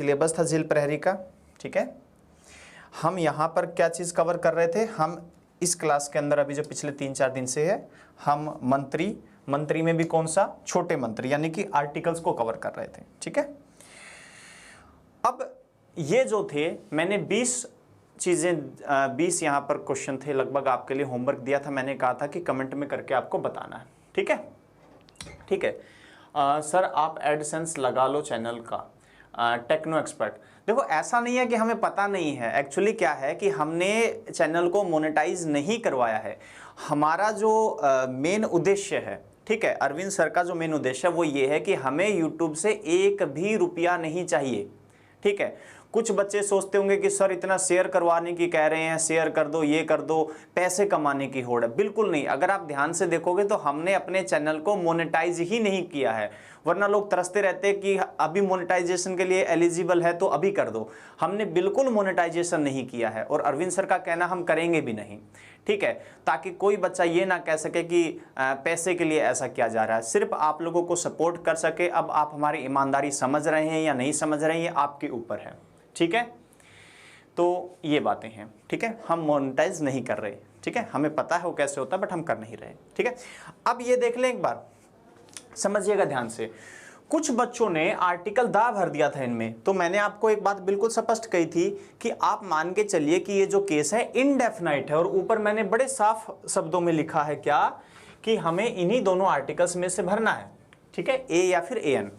Syllabus था jail प्रहरी का। ठीक है, हम यहाँ पर क्या चीज़ कवर कर रहे थे, हम इस क्लास के अंदर अभी जो पिछले 3-4 दिन से है, हम मंत्री में भी कौन सा, छोटे मंत्री यानी कि आर्टिकल्स को कवर कर रहे थे। ठीक है, अब ये जो थे मैंने 20 चीज़ें 20 यहाँ पर क्वेश्चन थे लगभग आपके लिए होमवर्क दिया था, मैंने कहा था कि कमेंट में करके आपको बताना है। ठीक है, ठीक है। सर आप एडसेंस लगा लो चैनल का, टेक्नो एक्सपर्ट। देखो ऐसा नहीं है कि हमें पता नहीं है, एक्चुअली क्या है कि हमने चैनल को मोनेटाइज नहीं करवाया है। हमारा जो मेन उद्देश्य है, ठीक है, अरविंद सर का जो मेन उद्देश्य है वो ये है कि हमें यूट्यूब से एक भी रुपया नहीं चाहिए। ठीक है, कुछ बच्चे सोचते होंगे कि सर इतना शेयर करवाने की कह रहे हैं, शेयर कर दो, ये कर दो, पैसे कमाने की होड़ है। बिल्कुल नहीं, अगर आप ध्यान से देखोगे तो हमने अपने चैनल को मोनेटाइज ही नहीं किया है, वरना लोग तरसते रहते हैं कि अभी मोनेटाइजेशन के लिए एलिजिबल है तो अभी कर दो। हमने बिल्कुल मोनेटाइजेशन नहीं किया है और अरविंद सर का कहना हम करेंगे भी नहीं। ठीक है, ताकि कोई बच्चा ये ना कह सके कि पैसे के लिए ऐसा किया जा रहा है, सिर्फ आप लोगों को सपोर्ट कर सके। अब आप हमारी ईमानदारी समझ रहे हैं या नहीं समझ रहे हैं, ये आपके ऊपर है। ठीक है, तो ये बातें हैं। ठीक है, हम मोनेटाइज नहीं कर रहे। ठीक है, हमें पता है वो कैसे होता है बट हम कर नहीं रहे। ठीक है, अब ये देख लें एक बार, समझिएगा ध्यान से। कुछ बच्चों ने आर्टिकल दा भर दिया था इनमें, तो मैंने आपको एक बात बिल्कुल स्पष्ट कही थी कि आप मान के चलिए कि ये जो केस है इनडेफिनाइट है, और ऊपर मैंने बड़े साफ शब्दों में लिखा है क्या, कि हमें इन्हीं दोनों आर्टिकल्स में से भरना है। ठीक है, ए या फिर एन,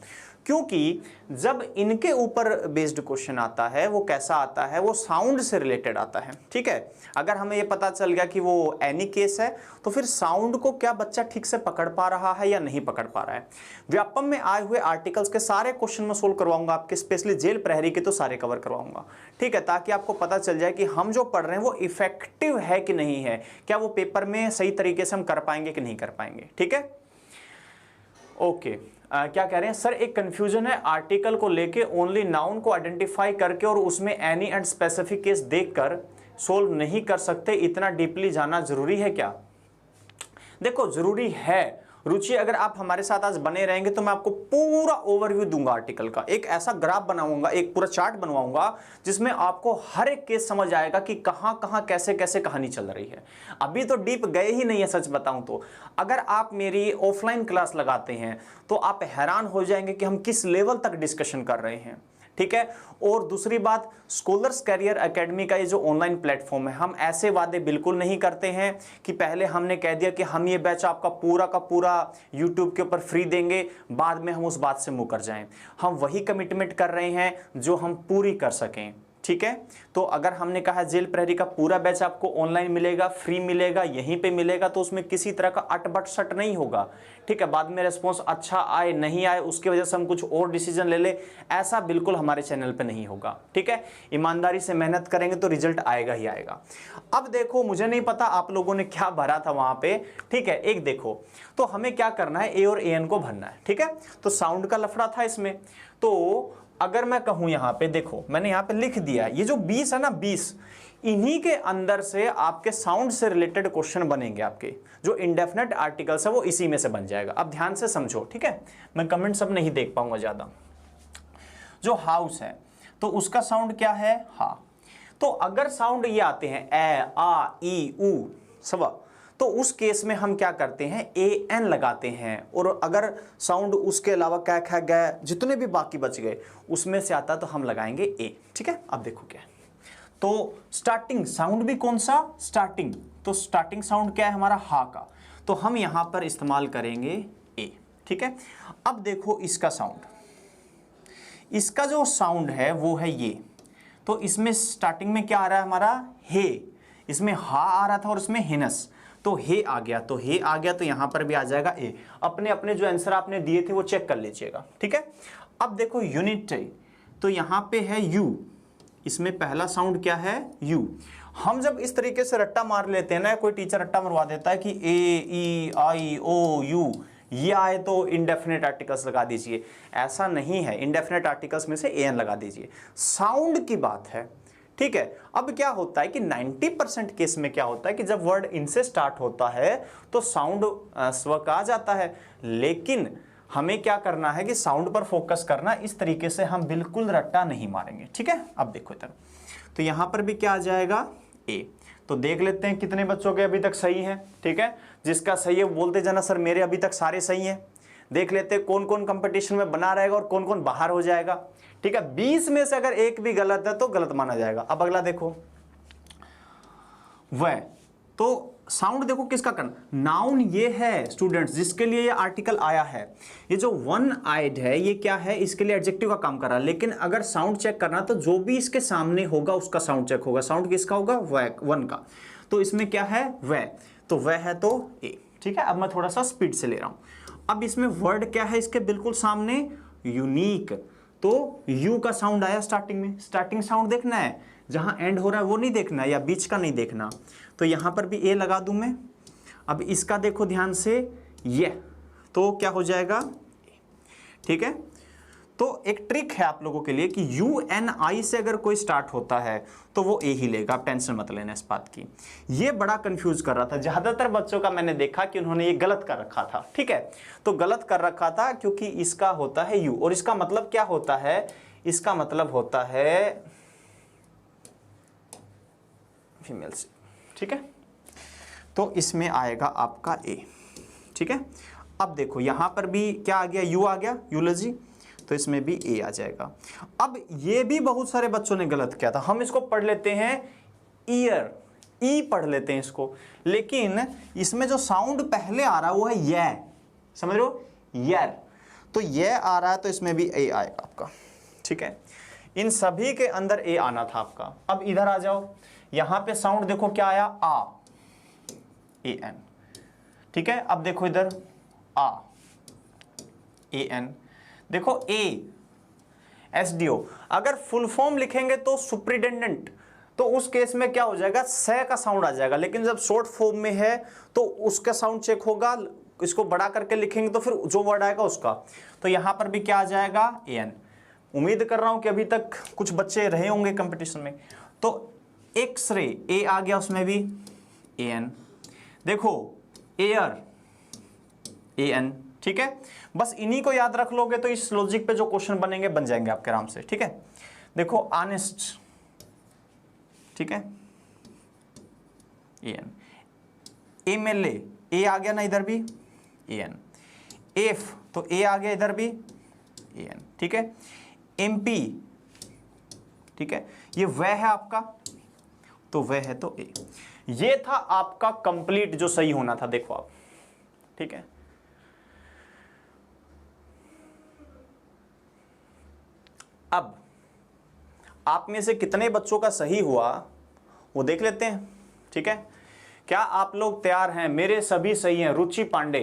क्योंकि जब इनके ऊपर बेस्ड क्वेश्चन आता है वो कैसा आता है, वो साउंड से रिलेटेड आता है। ठीक है, अगर हमें ये पता चल गया कि वो एनी केस है तो फिर साउंड को क्या बच्चा ठीक से पकड़ पा रहा है या नहीं पकड़ पा रहा है। व्यापम में आए हुए आर्टिकल्स के सारे क्वेश्चन में सोल्व करवाऊंगा आपके, स्पेशली जेल प्रहरी के तो सारे कवर करवाऊंगा। ठीक है, ताकि आपको पता चल जाए कि हम जो पढ़ रहे हैं वो इफेक्टिव है कि नहीं है, क्या वो पेपर में सही तरीके से हम कर पाएंगे कि नहीं कर पाएंगे। ठीक है, ओके। क्या कह रहे हैं सर, एक कंफ्यूजन है आर्टिकल को लेके, ओनली नाउन को आइडेंटिफाई करके और उसमें एनी एंड स्पेसिफिक केस देखकर सोल्व नहीं कर सकते, इतना डीपली जानना जरूरी है क्या? देखो जरूरी है रुचि, अगर आप हमारे साथ आज बने रहेंगे तो मैं आपको पूरा ओवरव्यू दूंगा आर्टिकल का, एक ऐसा ग्राफ बनाऊंगा, एक पूरा चार्ट बनवाऊंगा जिसमें आपको हर एक केस समझ आएगा कि कहां कहां कैसे कैसे कहानी चल रही है। अभी तो डीप गए ही नहीं है सच बताऊं तो। अगर आप मेरी ऑफलाइन क्लास लगाते हैं तो आप हैरान हो जाएंगे कि हम किस लेवल तक डिस्कशन कर रहे हैं। ठीक है, और दूसरी बात, स्कॉलर्स कैरियर एकेडमी का ये जो ऑनलाइन प्लेटफॉर्म है, हम ऐसे वादे बिल्कुल नहीं करते हैं कि पहले हमने कह दिया कि हम ये बैच आपका पूरा का पूरा यूट्यूब के ऊपर फ्री देंगे, बाद में हम उस बात से मुकर जाएं। हम वही कमिटमेंट कर रहे हैं जो हम पूरी कर सकें। ठीक है, तो अगर हमने कहा जेल प्रहरी का पूरा बैच आपको ऑनलाइन मिलेगा, फ्री मिलेगा, यहीं पे मिलेगा, तो उसमें किसी तरह का अटबट सट नहीं होगा। ठीक है, बाद में रिस्पॉन्स अच्छा आए नहीं आए उसकी वजह से हम कुछ और डिसीजन ले ले, ऐसा बिल्कुल हमारे चैनल पे नहीं होगा। ठीक है, ईमानदारी से मेहनत करेंगे तो रिजल्ट आएगा ही आएगा। अब देखो, मुझे नहीं पता आप लोगों ने क्या भरा था वहां पे। ठीक है, एक देखो, तो हमें क्या करना है, ए और ए एन को भरना है। ठीक है, तो साउंड का लफड़ा था इसमें, तो अगर मैं कहूं यहां पे, देखो मैंने यहां पे लिख दिया, ये जो 20 है ना, 20 इन्हीं के अंदर से आपके साउंड से रिलेटेड क्वेश्चन बनेंगे। आपके जो इंडेफिनेट आर्टिकल्स है वो इसी में से बन जाएगा। अब ध्यान से समझो। ठीक है, मैं कमेंट सब नहीं देख पाऊंगा ज्यादा। जो हाउस है तो उसका साउंड क्या है, हा। तो अगर साउंड ये आते हैं ए, आ, ई, ऊ, सब, तो उस केस में हम क्या करते हैं, ए एन लगाते हैं। और अगर साउंड उसके अलावा कै, खै, गै, जितने भी बाकी बच गए उसमें से आता तो हम लगाएंगे ए। ठीक है, अब देखो क्या है, तो स्टार्टिंग साउंड भी कौन सा, स्टार्टिंग, तो स्टार्टिंग साउंड क्या है हमारा, हा का, तो हम यहां पर इस्तेमाल करेंगे ए। ठीक है, अब देखो इसका साउंड, इसका जो साउंड है वो है ये, तो इसमें स्टार्टिंग में क्या आ रहा है हमारा, हे, इसमें हा आ रहा था और इसमें हिनस, तो हे आ गया, तो हे आ गया, तो यहां पर भी आ जाएगा ए। अपने अपने जो आंसर आपने दिए थे वो चेक कर लीजिएगा। ठीक है, अब देखो यूनिट, तो यहां पे है यू, इसमें पहला साउंड क्या है, यू। हम जब इस तरीके से रट्टा मार लेते हैं ना, कोई टीचर रट्टा मरवा देता है कि ए, ई, आई, ओ, यू, ये आए तो इंडेफिनेट आर्टिकल्स लगा दीजिए, ऐसा नहीं है। इंडेफिनेट आर्टिकल्स में से ए एन लगा दीजिए, साउंड की बात है। ठीक है, अब क्या होता है कि 90% केस में क्या होता है कि जब वर्ड इनसे स्टार्ट होता है तो साउंड स्व का आ जाता है, लेकिन हमें क्या करना है कि साउंड पर फोकस करना, इस तरीके से हम बिल्कुल रट्टा नहीं मारेंगे, ठीक है। अब देखो इधर, तो यहां पर भी क्या आ जाएगा ए। तो देख लेते हैं कितने बच्चों के अभी तक सही है, ठीक है। जिसका सही है बोलते जाना सर मेरे अभी तक सारे सही हैं। देख लेते हैं कौन कौन कंपटीशन में बना रहेगा और कौन कौन बाहर हो जाएगा, ठीक है। 20 में से अगर एक भी गलत है तो गलत माना जाएगा। अब अगला देखो, वह तो साउंड देखो किसका करना, नाउन ये है स्टूडेंट्स जिसके लिए ये आर्टिकल आया है। ये जो वन आइड है ये क्या है, इसके लिए एडजेक्टिव का काम कर रहा है। लेकिन अगर साउंड चेक करना तो जो भी इसके सामने होगा उसका साउंड चेक होगा। साउंड किसका होगा, वह, वन का। तो इसमें क्या है, वह, तो वह है तो ए, ठीक है। अब मैं थोड़ा सा स्पीड से ले रहा हूं। अब इसमें वर्ड क्या है इसके बिल्कुल सामने, यूनिक। तो यू का साउंड आया स्टार्टिंग में, स्टार्टिंग साउंड देखना है, जहां एंड हो रहा है वो नहीं देखना है, या बीच का नहीं देखना। तो यहां पर भी ए लगा दूं मैं। अब इसका देखो ध्यान से, ये तो क्या हो जाएगा, ठीक है। तो एक ट्रिक है आप लोगों के लिए कि यू एन आई से अगर कोई स्टार्ट होता है तो वो ए ही लेगा, आप टेंशन मत लेना इस बात की। ये बड़ा कंफ्यूज कर रहा था, ज्यादातर बच्चों का मैंने देखा कि उन्होंने ये गलत कर रखा था, ठीक है। तो गलत कर रखा था क्योंकि इसका होता है यू, और इसका मतलब क्या होता है, इसका मतलब होता है फीमेल से, ठीक है। तो इसमें आएगा आपका ए, ठीक है। अब देखो यहां पर भी क्या आ गया, यू आ गया, यूलॉजी, तो इसमें भी ए आ जाएगा। अब ये भी बहुत सारे बच्चों ने गलत किया था। हम इसको पढ़ लेते हैं ईयर, ई पढ़ लेते हैं इसको, लेकिन इसमें जो साउंड पहले आ रहा है वो है ये, समझ रहे हो, यर। तो ये आ रहा है तो इसमें भी ए आएगा आपका, ठीक है। इन सभी के अंदर ए आना था आपका। अब इधर आ जाओ, यहां पे साउंड देखो क्या आया, आ, ए एन, ठीक है। अब देखो इधर आ, ए एन, देखो ए, एस डी ओ। अगर फुल फॉर्म लिखेंगे तो सुप्रिटेंडेंट, तो उस केस में क्या हो जाएगा, स का साउंड आ जाएगा। लेकिन जब शॉर्ट फॉर्म में है तो उसका साउंड चेक होगा, इसको बड़ा करके लिखेंगे तो फिर जो वर्ड आएगा उसका। तो यहां पर भी क्या आ जाएगा, ए एन। उम्मीद कर रहा हूं कि अभी तक कुछ बच्चे रहे होंगे कंपटीशन में। तो एक्सरे, ए आ गया, उसमें भी ए एन। देखो एयर, ए एन, ठीक है। बस इन्हीं को याद रख लोगे तो इस लॉजिक पे जो क्वेश्चन बनेंगे बन जाएंगे आपके आराम से, ठीक है। देखो ऑनेस्ट, ठीक है, ए एन। एमएलए, ए आ गया ना इधर भी, ए एन। एफ, तो ए आ गया इधर भी, ए एन, ठीक है। एमपी, ठीक है, ये वह है आपका, तो वह है तो ए। ये था आपका कंप्लीट जो सही होना था, देखो आप, ठीक है। अब आप में से कितने बच्चों का सही हुआ वो देख लेते हैं, ठीक है। क्या आप लोग तैयार हैं, मेरे सभी सही हैं। रुचि पांडे,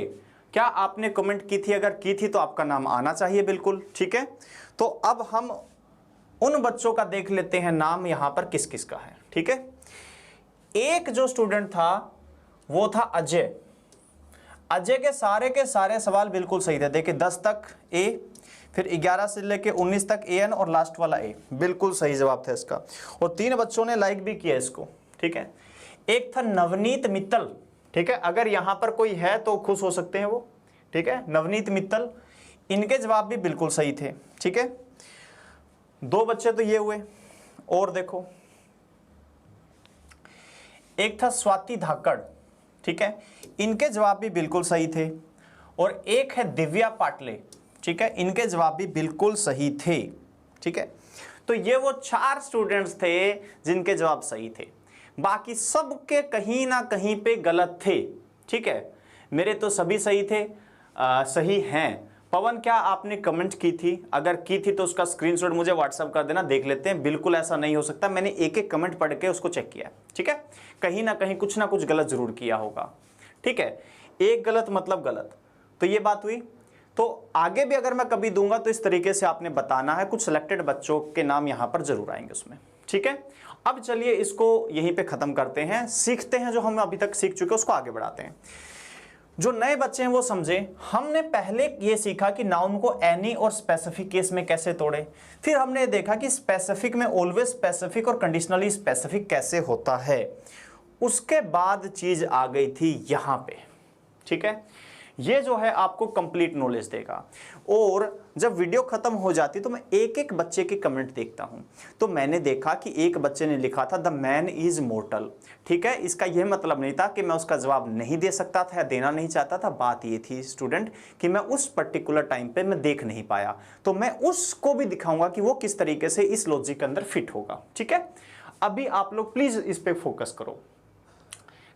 क्या आपने कमेंट की थी, अगर की थी तो आपका नाम आना चाहिए बिल्कुल, ठीक है। तो अब हम उन बच्चों का देख लेते हैं नाम यहां पर किस किस का है, ठीक है। एक जो स्टूडेंट था वो था अजय। अजय के सारे सवाल बिल्कुल सही थे। देखिए 10 तक ए, फिर 11 से लेके 19 तक ए एन और लास्ट वाला ए, बिल्कुल सही जवाब था इसका। और 3 बच्चों ने लाइक भी किया इसको, ठीक है। एक था नवनीत मित्तल, ठीक है। अगर यहां पर कोई है तो खुश हो सकते हैं वो, ठीक है, नवनीत मित्तल। इनके जवाब भी बिल्कुल सही थे, ठीक है। 2 बच्चे तो ये हुए। और देखो एक था स्वाति धाकड़, ठीक है, इनके जवाब भी बिल्कुल सही थे। और एक है दिव्या पाटले, ठीक है, इनके जवाब भी बिल्कुल सही थे, ठीक है। तो ये वो 4 स्टूडेंट्स थे जिनके जवाब सही थे, बाकी सबके कहीं ना कहीं पे गलत थे, ठीक है। मेरे तो सभी सही थे, सही हैं। पवन, क्या आपने कमेंट की थी? अगर की थी तो उसका स्क्रीनशॉट मुझे व्हाट्सएप कर देना, देख लेते हैं। बिल्कुल ऐसा नहीं हो सकता, मैंने एक एक कमेंट पढ़ के उसको चेक किया, ठीक है। कहीं ना कहीं कुछ ना कुछ गलत जरूर किया होगा, ठीक है। एक गलत मतलब गलत, तो ये बात हुई। तो आगे भी अगर मैं कभी दूंगा तो इस तरीके से आपने बताना है। कुछ सिलेक्टेड बच्चों के नाम यहां पर जरूर आएंगे उसमें, ठीक है। अब चलिए इसको यहीं पे खत्म करते हैं, सीखते हैं जो हम अभी तक सीख चुके उसको आगे बढ़ाते हैं। जो नए बच्चे हैं वो समझे, हमने पहले ये सीखा कि नाउन को एनी और स्पेसिफिक केस में कैसे तोड़े। फिर हमने देखा कि स्पेसिफिक में ऑलवेज स्पेसिफिक और कंडीशनली स्पेसिफिक कैसे होता है। उसके बाद चीज आ गई थी यहां पे, ठीक है। ये जो है आपको कंप्लीट नॉलेज देगा। और जब वीडियो खत्म हो जाती तो मैं एक एक बच्चे के कमेंट देखता हूं, तो मैंने देखा कि एक बच्चे ने लिखा था द मैन इज मोर्टल। ठीक है, इसका यह मतलब नहीं था कि मैं उसका जवाब नहीं दे सकता था या देना नहीं चाहता था, बात ये थी स्टूडेंट कि मैं उस पर्टिकुलर टाइम पे मैं देख नहीं पाया, तो मैं उसको भी दिखाऊंगा कि वो किस तरीके से इस लॉजिक के अंदर फिट होगा। ठीक है, अभी आप लोग प्लीज इस पे फोकस करो।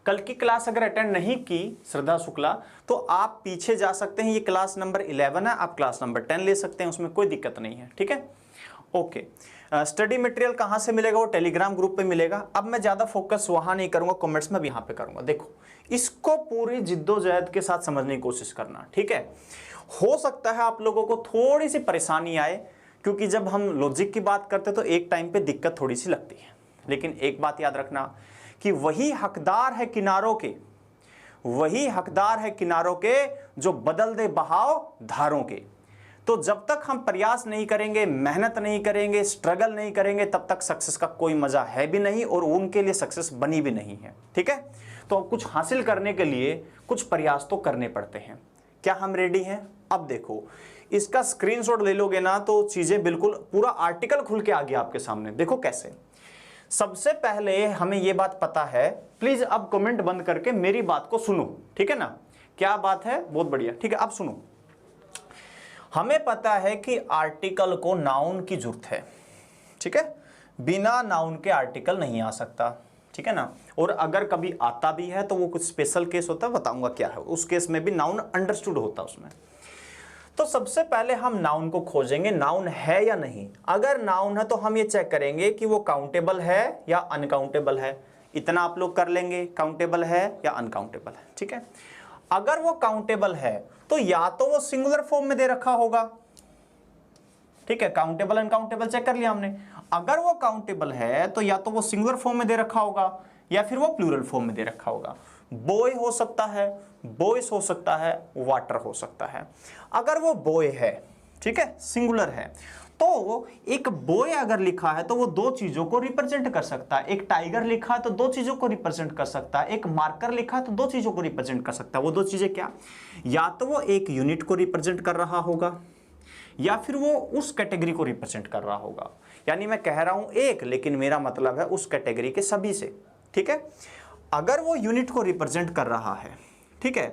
कल की क्लास अगर अटेंड नहीं की श्रद्धा शुक्ला, तो आप पीछे जा सकते हैं, ये क्लास नंबर 11 है, आप क्लास नंबर 10 ले सकते हैं, उसमें कोई दिक्कत नहीं है। ठीक है, ओके। स्टडी मटेरियल कहाँ से मिलेगा? वो टेलीग्राम ग्रुप पे मिलेगा। अब मैं ज़्यादा फोकस वहाँ नहीं करूँगा, कमेंट्स में भी यहाँ पे करूँगा। देखो, इसको पूरी जिद्दोजहद के साथ समझने की कोशिश करना। ठीक है, हो सकता है आप लोगों को थोड़ी सी परेशानी आए, क्योंकि जब हम लॉजिक की बात करते तो एक टाइम पे दिक्कत थोड़ी सी लगती है, लेकिन एक बात याद रखना कि वही हकदार है किनारों के, वही हकदार है किनारों के जो बदल दे बहाव धारों के। तो जब तक हम प्रयास नहीं करेंगे, मेहनत नहीं करेंगे, स्ट्रगल नहीं करेंगे, तब तक सक्सेस का कोई मजा है भी नहीं और उनके लिए सक्सेस बनी भी नहीं है। ठीक है, तो कुछ हासिल करने के लिए कुछ प्रयास तो करने पड़ते हैं। क्या हम रेडी हैं? अब देखो, इसका स्क्रीनशॉट ले लोगे ना तो चीजें बिल्कुल पूरा आर्टिकल खुल के आ गया आपके सामने। देखो कैसे। सबसे पहले हमें यह बात पता है, प्लीज अब कमेंट बंद करके मेरी बात को सुनो। ठीक है ना, क्या बात है? बहुत बढ़िया। ठीक है, अब सुनो। हमें पता है कि आर्टिकल को नाउन की जरूरत है। ठीक है, बिना नाउन के आर्टिकल नहीं आ सकता। ठीक है ना, और अगर कभी आता भी है तो वो कुछ स्पेशल केस होता है, बताऊंगा क्या है, उस केस में भी नाउन अंडरस्टूड होता है उसमें। तो सबसे पहले हम नाउन को खोजेंगे, नाउन है या नहीं। अगर नाउन है तो हम ये चेक करेंगे कि वो काउंटेबल है या अनकाउंटेबल है। इतना आप लोग कर लेंगे, काउंटेबल है या अनकाउंटेबल है। ठीक है, अगर वो काउंटेबल है तो या तो वो सिंगुलर फॉर्म में दे रखा होगा। ठीक है, काउंटेबल अनकाउंटेबल चेक कर लिया हमने। अगर वो काउंटेबल है तो या तो वो सिंगुलर फॉर्म में दे रखा होगा या फिर वो प्लूरल फॉर्म में दे रखा होगा। बॉय हो सकता है, बॉयज हो सकता है, वाटर हो सकता है। अगर वो बॉय है, ठीक है, सिंगुलर है, तो एक बॉय अगर लिखा है तो वो दो चीजों को रिप्रेजेंट कर सकता है। एक टाइगर लिखा है तो दो चीजों को रिप्रेजेंट कर सकता है। एक मार्कर लिखा है तो दो चीजों को रिप्रेजेंट कर सकता है। वो दो चीजें क्या? या तो वो एक यूनिट को रिप्रेजेंट कर रहा होगा या फिर वो उस कैटेगरी को रिप्रेजेंट कर रहा होगा। यानी मैं कह रहा हूं एक, लेकिन मेरा मतलब है उस कैटेगरी के सभी से। ठीक है, अगर वो यूनिट को रिप्रेजेंट कर रहा है, ठीक है,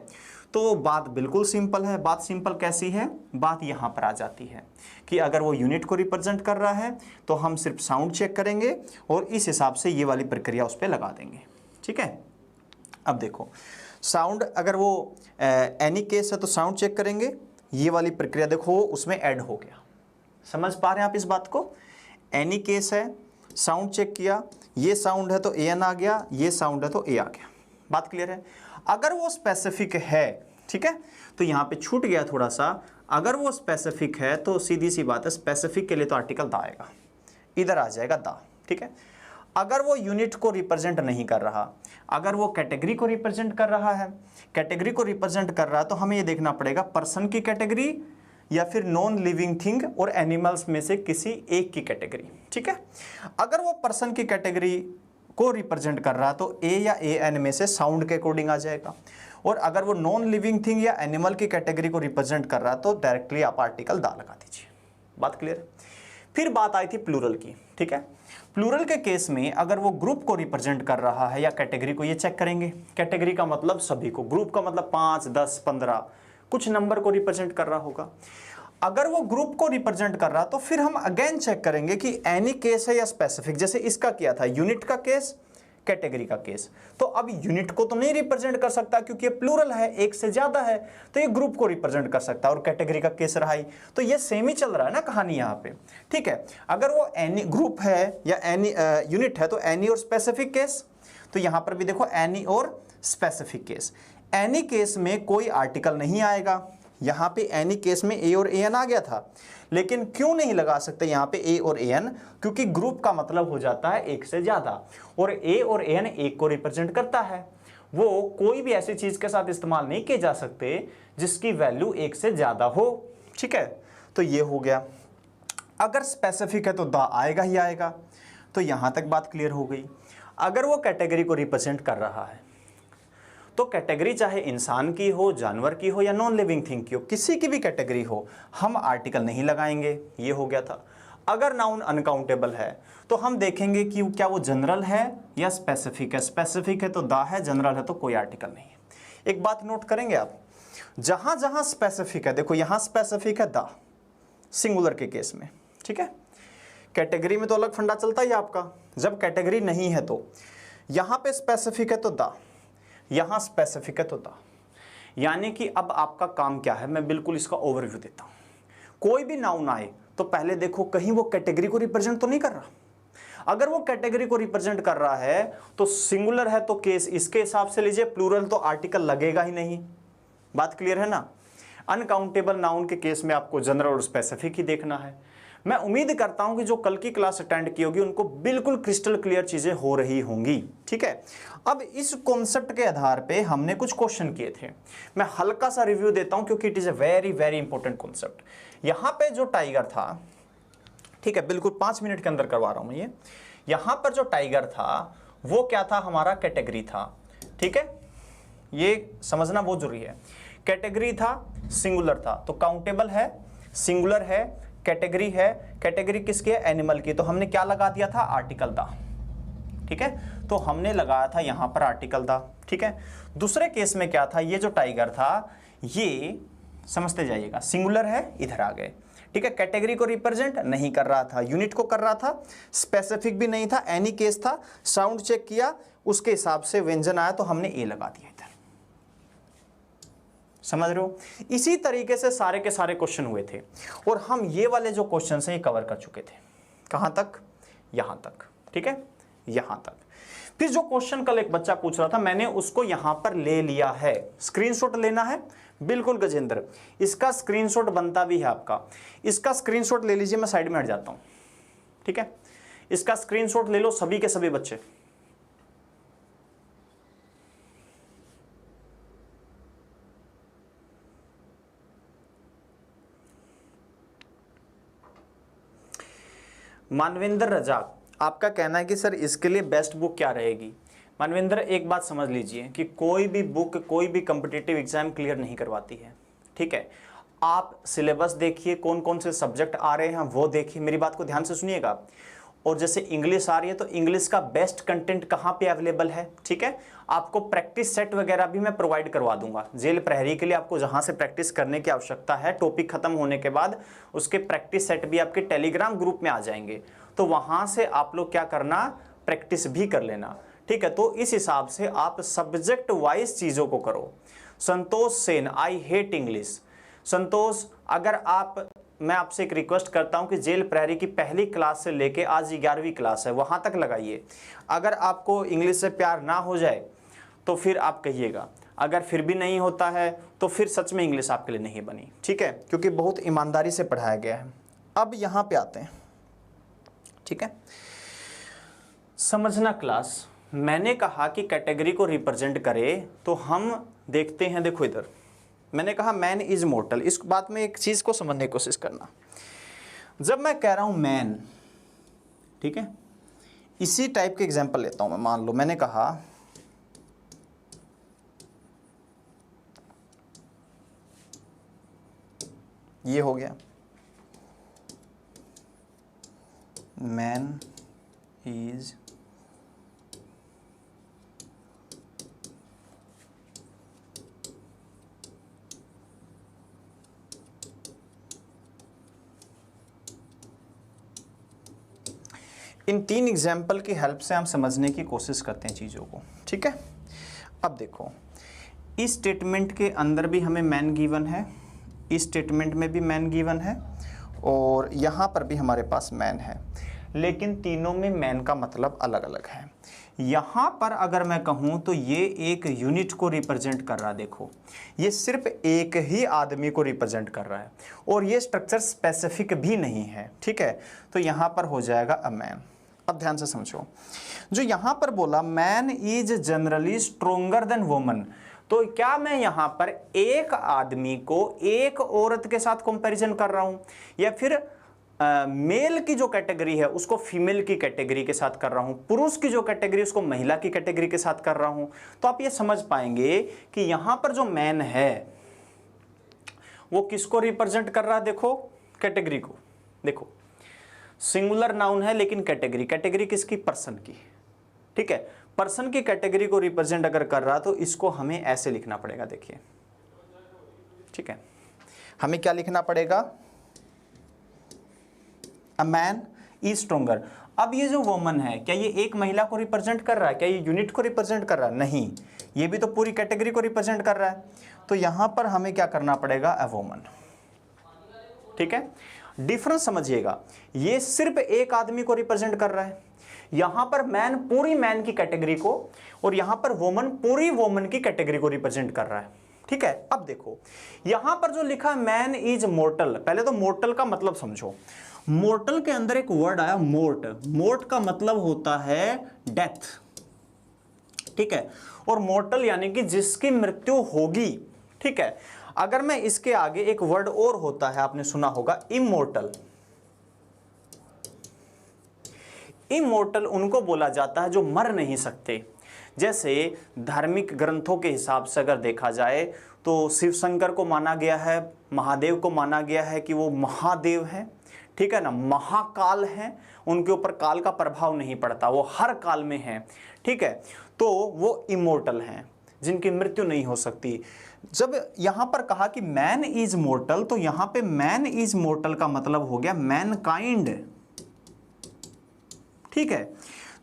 तो बात बिल्कुल सिंपल है। बात सिंपल कैसी है? बात यहां पर आ जाती है कि अगर वो यूनिट को रिप्रेजेंट कर रहा है तो हम सिर्फ साउंड चेक करेंगे और इस हिसाब से ये वाली प्रक्रिया उस पर लगा देंगे। ठीक है, अब देखो, साउंड अगर वो एनी केस है तो साउंड चेक करेंगे, ये वाली प्रक्रिया देखो उसमें ऐड हो गया। समझ पा रहे हैं आप इस बात को? एनी केस है, साउंड चेक किया, ये साउंड है तो ए एन आ गया, ये साउंड है तो ए आ गया। बात क्लियर है? अगर वो स्पेसिफिक है, ठीक है, तो यहां पे छूट गया थोड़ा सा। अगर वो स्पेसिफिक है तो सीधी सी बात है, स्पेसिफिक के लिए तो आर्टिकल दा आएगा, इधर आ जाएगा दा। ठीक है, अगर वो यूनिट को रिप्रेजेंट नहीं कर रहा, अगर वो कैटेगरी को रिप्रेजेंट कर रहा है, कैटेगरी को रिप्रेजेंट कर रहा है, तो हमें ये देखना पड़ेगा पर्सन की कैटेगरी या फिर नॉन लिविंग थिंग और एनिमल्स में से किसी एक की कैटेगरी। ठीक है, अगर वो पर्सन की कैटेगरी को रिप्रेजेंट कर रहा तो ए या ए एन में से साउंड के अकॉर्डिंग आ जाएगा, और अगर वो नॉन लिविंग थिंग या एनिमल की कैटेगरी को रिप्रेजेंट कर रहा तो डायरेक्टली आप आर्टिकल दा लगा दीजिए। बात क्लियर है? फिर बात आई थी प्लूरल की। ठीक है, प्लूरल के केस में अगर वो ग्रुप को रिप्रेजेंट कर रहा है या कैटेगरी को, ये चेक करेंगे। कैटेगरी का मतलब सभी को, ग्रुप का मतलब 5, 10, 15 कुछ नंबर को रिप्रेजेंट कर रहा होगा। अगर वो ग्रुप को रिप्रेजेंट कर रहा तो फिर हम अगेन चेक करेंगे कि एनी केस है या स्पेसिफिक। जैसे इसका किया था, यूनिट का केस, कैटेगरी का केस। तो अब यूनिट को तो नहीं रिप्रेजेंट कर सकता क्योंकि ये प्लूरल है, एक से ज्यादा है, तो ये ग्रुप को रिप्रेजेंट कर सकता है, और कैटेगरी का केस रहा ही, तो ये सेम ही चल रहा है ना कहानी यहाँ पे। ठीक है, अगर वो एनी ग्रुप है या एनी यूनिट है तो एनी और स्पेसिफिक केस, तो यहां पर भी देखो एनी और स्पेसिफिक केस। एनी केस में कोई आर्टिकल नहीं आएगा। यहां पे एनी केस में ए और ए एन आ गया था, लेकिन क्यों नहीं लगा सकते यहां पे ए और ए एन? क्योंकि ग्रुप का मतलब हो जाता है एक से ज्यादा, और ए और ए एन एक को रिप्रेजेंट करता है। वो कोई भी ऐसी चीज के साथ इस्तेमाल नहीं किए जा सकते जिसकी वैल्यू एक से ज्यादा हो। ठीक है, तो ये हो गया। अगर स्पेसिफिक है तो द आएगा ही आएगा, तो यहां तक बात क्लियर हो गई। अगर वो कैटेगरी को रिप्रेजेंट कर रहा है तो कैटेगरी चाहे इंसान की हो, जानवर की हो या नॉन लिविंग थिंग की हो, किसी की भी कैटेगरी हो, हम आर्टिकल नहीं लगाएंगे। ये हो गया था। अगर नाउन अनकाउंटेबल है तो हम देखेंगे कि क्या वो जनरल है या स्पेसिफिक है। स्पेसिफिक है तो द है, जनरल है तो कोई आर्टिकल नहीं है। एक बात नोट करेंगे आप, जहां जहां स्पेसिफिक है, देखो यहां स्पेसिफिक है द, सिंगुलर के केस में, ठीक है। कैटेगरी में तो अलग फंडा चलता ही आपका। जब कैटेगरी नहीं है तो यहां पे स्पेसिफिक है तो द, यहां स्पेसिफिक है तो द। यानी कि अब आपका काम क्या है, मैं बिल्कुल इसका ओवरव्यू देता हूं। कोई भी नाउन आए तो पहले देखो कहीं वो कैटेगरी को रिप्रेजेंट तो नहीं कर रहा। अगर वो कैटेगरी को रिप्रेजेंट कर रहा है तो सिंगुलर है तो केस इसके हिसाब से लीजिए, प्लूरल तो आर्टिकल लगेगा ही नहीं। बात क्लियर है ना। अनकाउंटेबल नाउन के केस में आपको जनरल और स्पेसिफिक ही देखना है। मैं उम्मीद करता हूं कि जो कल की क्लास अटेंड की होगी उनको बिल्कुल क्रिस्टल क्लियर चीजें हो रही होंगी, ठीक है। अब इस कॉन्सेप्ट के आधार पे हमने कुछ क्वेश्चन किए थे। मैं हल्का सा रिव्यू देता हूं क्योंकि it is a very very important concept. यहां पे जो टाइगर था, ठीक है, बिल्कुल 5 मिनट के अंदर करवा रहा हूं ये। यहां पर जो टाइगर था वो क्या था, हमारा कैटेगरी था, ठीक है। ये समझना बहुत जरूरी है। कैटेगरी था, सिंगुलर था, तो काउंटेबल है, सिंगुलर है, कैटेगरी है। कैटेगरी किसकी है, एनिमल की, तो हमने क्या लगा दिया था, आर्टिकल द, ठीक है। तो हमने लगाया था यहां पर आर्टिकल द, ठीक है। दूसरे केस में क्या था, ये जो टाइगर था ये समझते जाइएगा, सिंगुलर है, इधर आ गए, ठीक है। कैटेगरी को रिप्रेजेंट नहीं कर रहा था, यूनिट को कर रहा था, स्पेसिफिक भी नहीं था, एनी केस था। साउंड चेक किया, उसके हिसाब से व्यंजन आया तो हमने ए लगा दिया इधर। समझ रहे हो। इसी तरीके से सारे के सारे क्वेश्चन हुए थे और हम ये वाले जो क्वेश्चन हैं ये कवर कर चुके थे। कहां तक, यहां तक, ठीक है, यहां तक। फिर जो क्वेश्चन कल एक बच्चा पूछ रहा था, मैंने उसको यहां पर ले लिया है। स्क्रीनशॉट लेना है, बिल्कुल गजेंद्र, इसका स्क्रीनशॉट बनता भी है आपका। इसका स्क्रीनशॉट ले लीजिए, मैं साइड में हट जाता हूं, ठीक है। इसका स्क्रीनशॉट ले लो सभी के सभी बच्चे। मानवेंद्र रजाक, आपका कहना है कि सर इसके लिए बेस्ट बुक क्या रहेगी। मानवेंद्र, एक बात समझ लीजिए कि कोई भी बुक कोई भी कॉम्पिटिटिव एग्जाम क्लियर नहीं करवाती है, ठीक है। आप सिलेबस देखिए, कौन कौन से सब्जेक्ट आ रहे हैं वो देखिए, मेरी बात को ध्यान से सुनिएगा। और जैसे इंग्लिश आ रही है तो इंग्लिश का बेस्ट कंटेंट कहाँ पे अवेलेबल है, ठीक है। आपको प्रैक्टिस सेट वगैरह भी मैं प्रोवाइड करवा दूंगा। जेल प्रहरी के लिए आपको जहाँ से प्रैक्टिस करने की आवश्यकता है, टॉपिक खत्म होने के बाद उसके प्रैक्टिस सेट भी आपके टेलीग्राम ग्रुप में आ जाएंगे, तो वहाँ से आप लोग क्या करना, प्रैक्टिस भी कर लेना, ठीक है। तो इस हिसाब से आप सब्जेक्ट वाइज चीज़ों को करो। संतोष सेन, आई हेट इंग्लिश। संतोष, अगर आप, मैं आपसे एक रिक्वेस्ट करता हूं कि जेल प्रहरी की पहली क्लास से लेके आज 11वीं क्लास है वहां तक लगाइए। अगर आपको इंग्लिश से प्यार ना हो जाए तो फिर आप कहिएगा, अगर फिर भी नहीं होता है तो फिर सच में इंग्लिश आपके लिए नहीं बनी, ठीक है, क्योंकि बहुत ईमानदारी से पढ़ाया गया है। अब यहां पे आते हैं, ठीक है। समझना क्लास, मैंने कहा कि कैटेगरी को रिप्रेजेंट करे तो हम देखते हैं, देखो इधर मैंने कहा मैन इज मोर्टल। इस बात में एक चीज को समझने की कोशिश करना। जब मैं कह रहा हूं मैन, ठीक है, इसी टाइप के एग्जांपल लेता हूं मैं। मान लो मैंने कहा ये हो गया, मैन इज इन 3 एग्जाम्पल की हेल्प से हम समझने की कोशिश करते हैं चीज़ों को, ठीक है। अब देखो, इस स्टेटमेंट के अंदर भी हमें मैन गिवन है, इस स्टेटमेंट में भी मैन गिवन है और यहाँ पर भी हमारे पास मैन है, लेकिन तीनों में मैन का मतलब अलग अलग है। यहाँ पर अगर मैं कहूँ तो ये एक यूनिट को रिप्रेजेंट कर रहा है। देखो ये सिर्फ एक ही आदमी को रिप्रेजेंट कर रहा है और ये स्ट्रक्चर स्पेसिफिक भी नहीं है, ठीक है। तो यहाँ पर हो जाएगा अ मैन। अब ध्यान से समझो, जो यहां पर बोला man is generally stronger then woman, तो क्या मैं यहां पर एक आदमी को एक औरत के साथ कंपैरिजन कर रहा हूं या फिर मेल की जो कैटेगरी है उसको फीमेल की कैटेगरी के साथ कर रहा हूं, पुरुष की जो कैटेगरी उसको महिला की कैटेगरी के साथ कर रहा हूं, तो आप ये समझ पाएंगे कि यहां पर जो मैन है वो किसको रिप्रेजेंट कर रहा है। देखो कैटेगरी को, देखो सिंगुलर नाउन है लेकिन कैटेगरी, कैटेगरी किसकी, पर्सन की, ठीक है, पर्सन की कैटेगरी को रिप्रेजेंट अगर कर रहा तो इसको हमें ऐसे लिखना पड़ेगा। देखिए ठीक है, हमें क्या लिखना पड़ेगा, अ मैन इज स्ट्रोंगर। अब ये जो वोमन है क्या ये एक महिला को रिप्रेजेंट कर रहा है, क्या ये यूनिट को रिप्रेजेंट कर रहा है, नहीं, ये भी तो पूरी कैटेगरी को रिप्रेजेंट कर रहा है। तो यहां पर हमें क्या करना पड़ेगा, अ वोमन, ठीक है। डिफरेंस समझिएगा, ये सिर्फ एक आदमी को रिप्रेजेंट कर रहा है, यहां पर मैन पूरी मैन की कैटेगरी को और यहां पर वोमन पूरी वोमन की कैटेगरी को रिप्रेजेंट कर रहा है, ठीक है। अब देखो यहां पर जो लिखा मैन इज मोर्टल, पहले तो मोर्टल का मतलब समझो। मोर्टल के अंदर एक वर्ड आया मोर्ट, मोर्ट का मतलब होता है डेथ, ठीक है, और मोर्टल यानी कि जिसकी मृत्यु होगी, ठीक है। अगर मैं इसके आगे एक वर्ड और होता है, आपने सुना होगा इमोर्टल। इमोर्टल उनको बोला जाता है जो मर नहीं सकते। जैसे धार्मिक ग्रंथों के हिसाब से अगर देखा जाए तो शिव शंकर को माना गया है, महादेव को माना गया है कि वो महादेव हैं, ठीक है ना, महाकाल हैं, उनके ऊपर काल का प्रभाव नहीं पड़ता, वो हर काल में हैं, ठीक है, तो वो इमोर्टल हैं जिनकी मृत्यु नहीं हो सकती। जब यहां पर कहा कि मैन इज मोर्टल, तो यहां पे मैन इज मोर्टल का मतलब हो गया मैनकाइंड, ठीक है।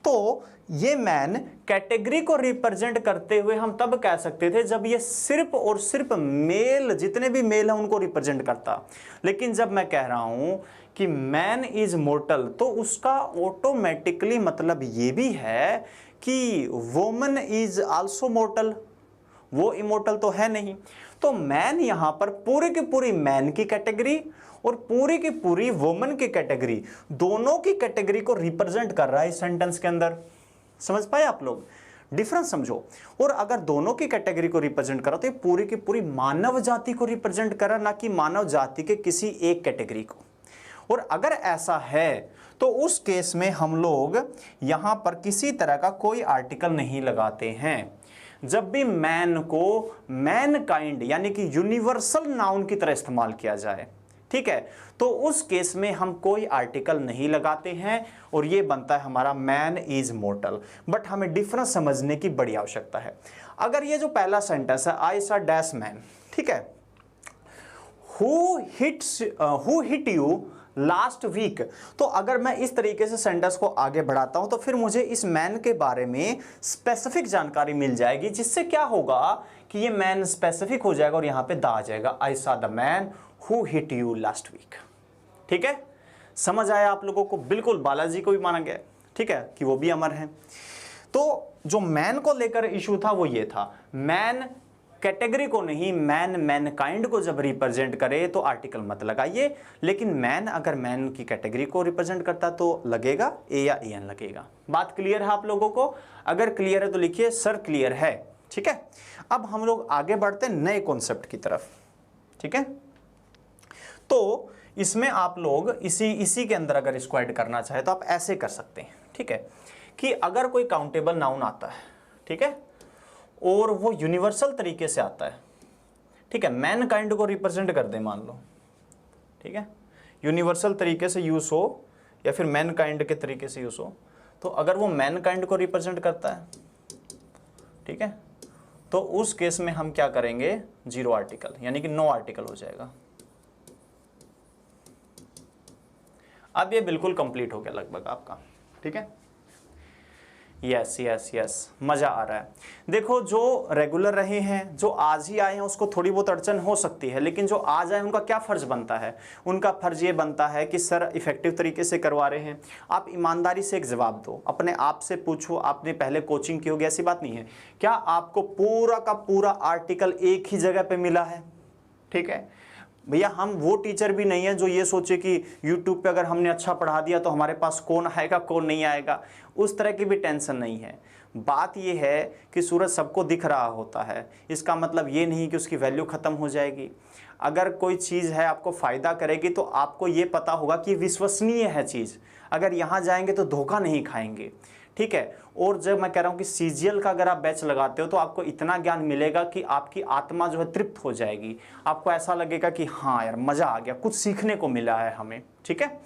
तो ये मैन कैटेगरी को रिप्रेजेंट करते हुए हम तब कह सकते थे जब ये सिर्फ और सिर्फ मेल, जितने भी मेल हैं उनको रिप्रेजेंट करता। लेकिन जब मैं कह रहा हूं कि मैन इज मोर्टल तो उसका ऑटोमेटिकली मतलब ये भी है कि वोमन इज आल्सो मोर्टल, वो इमोर्टल तो है नहीं। तो मैन यहां पर पूरी की पूरी मैन की कैटेगरी और पूरी की पूरी वुमन की कैटेगरी, दोनों की कैटेगरी को रिप्रेजेंट कर रहा है इस सेंटेंस के अंदर। समझ पाए आप लोग, डिफरेंस समझो। और अगर दोनों की कैटेगरी को रिप्रेजेंट करा तो ये पूरी की पूरी मानव जाति को रिप्रेजेंट करा, ना कि मानव जाति के किसी एक कैटेगरी को। और अगर ऐसा है तो उस केस में हम लोग यहां पर किसी तरह का कोई आर्टिकल नहीं लगाते हैं। जब भी मैन को मैनकाइंड यानी कि यूनिवर्सल नाउन की तरह इस्तेमाल किया जाए, ठीक है, तो उस केस में हम कोई आर्टिकल नहीं लगाते हैं और ये बनता है हमारा मैन इज मोर्टल। बट हमें डिफरेंस समझने की बड़ी आवश्यकता है। अगर ये जो पहला सेंटेंस है आई सा डैश मैन, ठीक है, who hit you last week, तो अगर मैं इस तरीके से सेंटेंस को आगे बढ़ाता हूं तो फिर मुझे इस मैन के बारे में स्पेसिफिक जानकारी मिल जाएगी, जिससे क्या होगा कि ये मैन स्पेसिफिक हो जाएगा और यहां पे दा आ जाएगा, I saw the man who hit you last week. ठीक है, समझ आया आप लोगों को। बिल्कुल बालाजी को भी माना गया, ठीक है, कि वो भी अमर हैं। तो जो मैन को लेकर इशू था वो ये था, मैन कैटेगरी को नहीं, मैन मैनकाइंड को जब रिप्रेजेंट करे तो आर्टिकल मत लगाइए। लेकिन मैन अगर मैन की कैटेगरी को रिप्रेजेंट करता तो लगेगा ए या एन लगेगा। बात क्लियर है आप लोगों को? अगर क्लियर है तो लिखिए सर क्लियर है। ठीक है, अब हम लोग आगे बढ़ते हैं नए कॉन्सेप्ट की तरफ। ठीक है, तो इसमें आप लोग इसी के अंदर अगर इसको ऐड करना चाहे तो आप ऐसे कर सकते हैं। ठीक है, कि अगर कोई काउंटेबल नाउन आता है, ठीक है, और वो यूनिवर्सल तरीके से आता है, ठीक है, मैन काइंड को रिप्रेजेंट कर दे मान लो, ठीक है, यूनिवर्सल तरीके से यूज हो या फिर मैन काइंड के तरीके से यूज हो, तो अगर वो मैन काइंड को रिप्रेजेंट करता है, ठीक है, तो उस केस में हम क्या करेंगे, जीरो आर्टिकल यानी कि नो आर्टिकल हो जाएगा। अब ये बिल्कुल कंप्लीट हो गया लगभग आपका। ठीक है, यस यस यस, मजा आ रहा है। देखो जो रेगुलर रहे हैं, जो आज ही आए हैं, उसको थोड़ी बहुत अड़चन हो सकती है, लेकिन जो आज आए उनका क्या फर्ज बनता है? उनका फर्ज ये बनता है कि सर इफेक्टिव तरीके से करवा रहे हैं, आप ईमानदारी से एक जवाब दो, अपने आप से पूछो, आपने पहले कोचिंग की होगी, ऐसी बात नहीं है, क्या आपको पूरा का पूरा आर्टिकल एक ही जगह पे मिला है? ठीक है, भैया हम वो टीचर भी नहीं है जो ये सोचे कि YouTube पे अगर हमने अच्छा पढ़ा दिया तो हमारे पास कौन आएगा कौन नहीं आएगा, उस तरह की भी टेंशन नहीं है। बात ये है कि सूरज सबको दिख रहा होता है, इसका मतलब ये नहीं कि उसकी वैल्यू ख़त्म हो जाएगी। अगर कोई चीज़ है आपको फ़ायदा करेगी तो आपको ये पता होगा कि विश्वसनीय है चीज़, अगर यहाँ जाएंगे तो धोखा नहीं खाएंगे, ठीक है। और जब मैं कह रहा हूँ कि CGL का अगर आप बैच लगाते हो तो आपको इतना ज्ञान मिलेगा कि आपकी आत्मा जो है तृप्त हो जाएगी, आपको ऐसा लगेगा कि हाँ यार मज़ा आ गया, कुछ सीखने को मिला है हमें, ठीक है।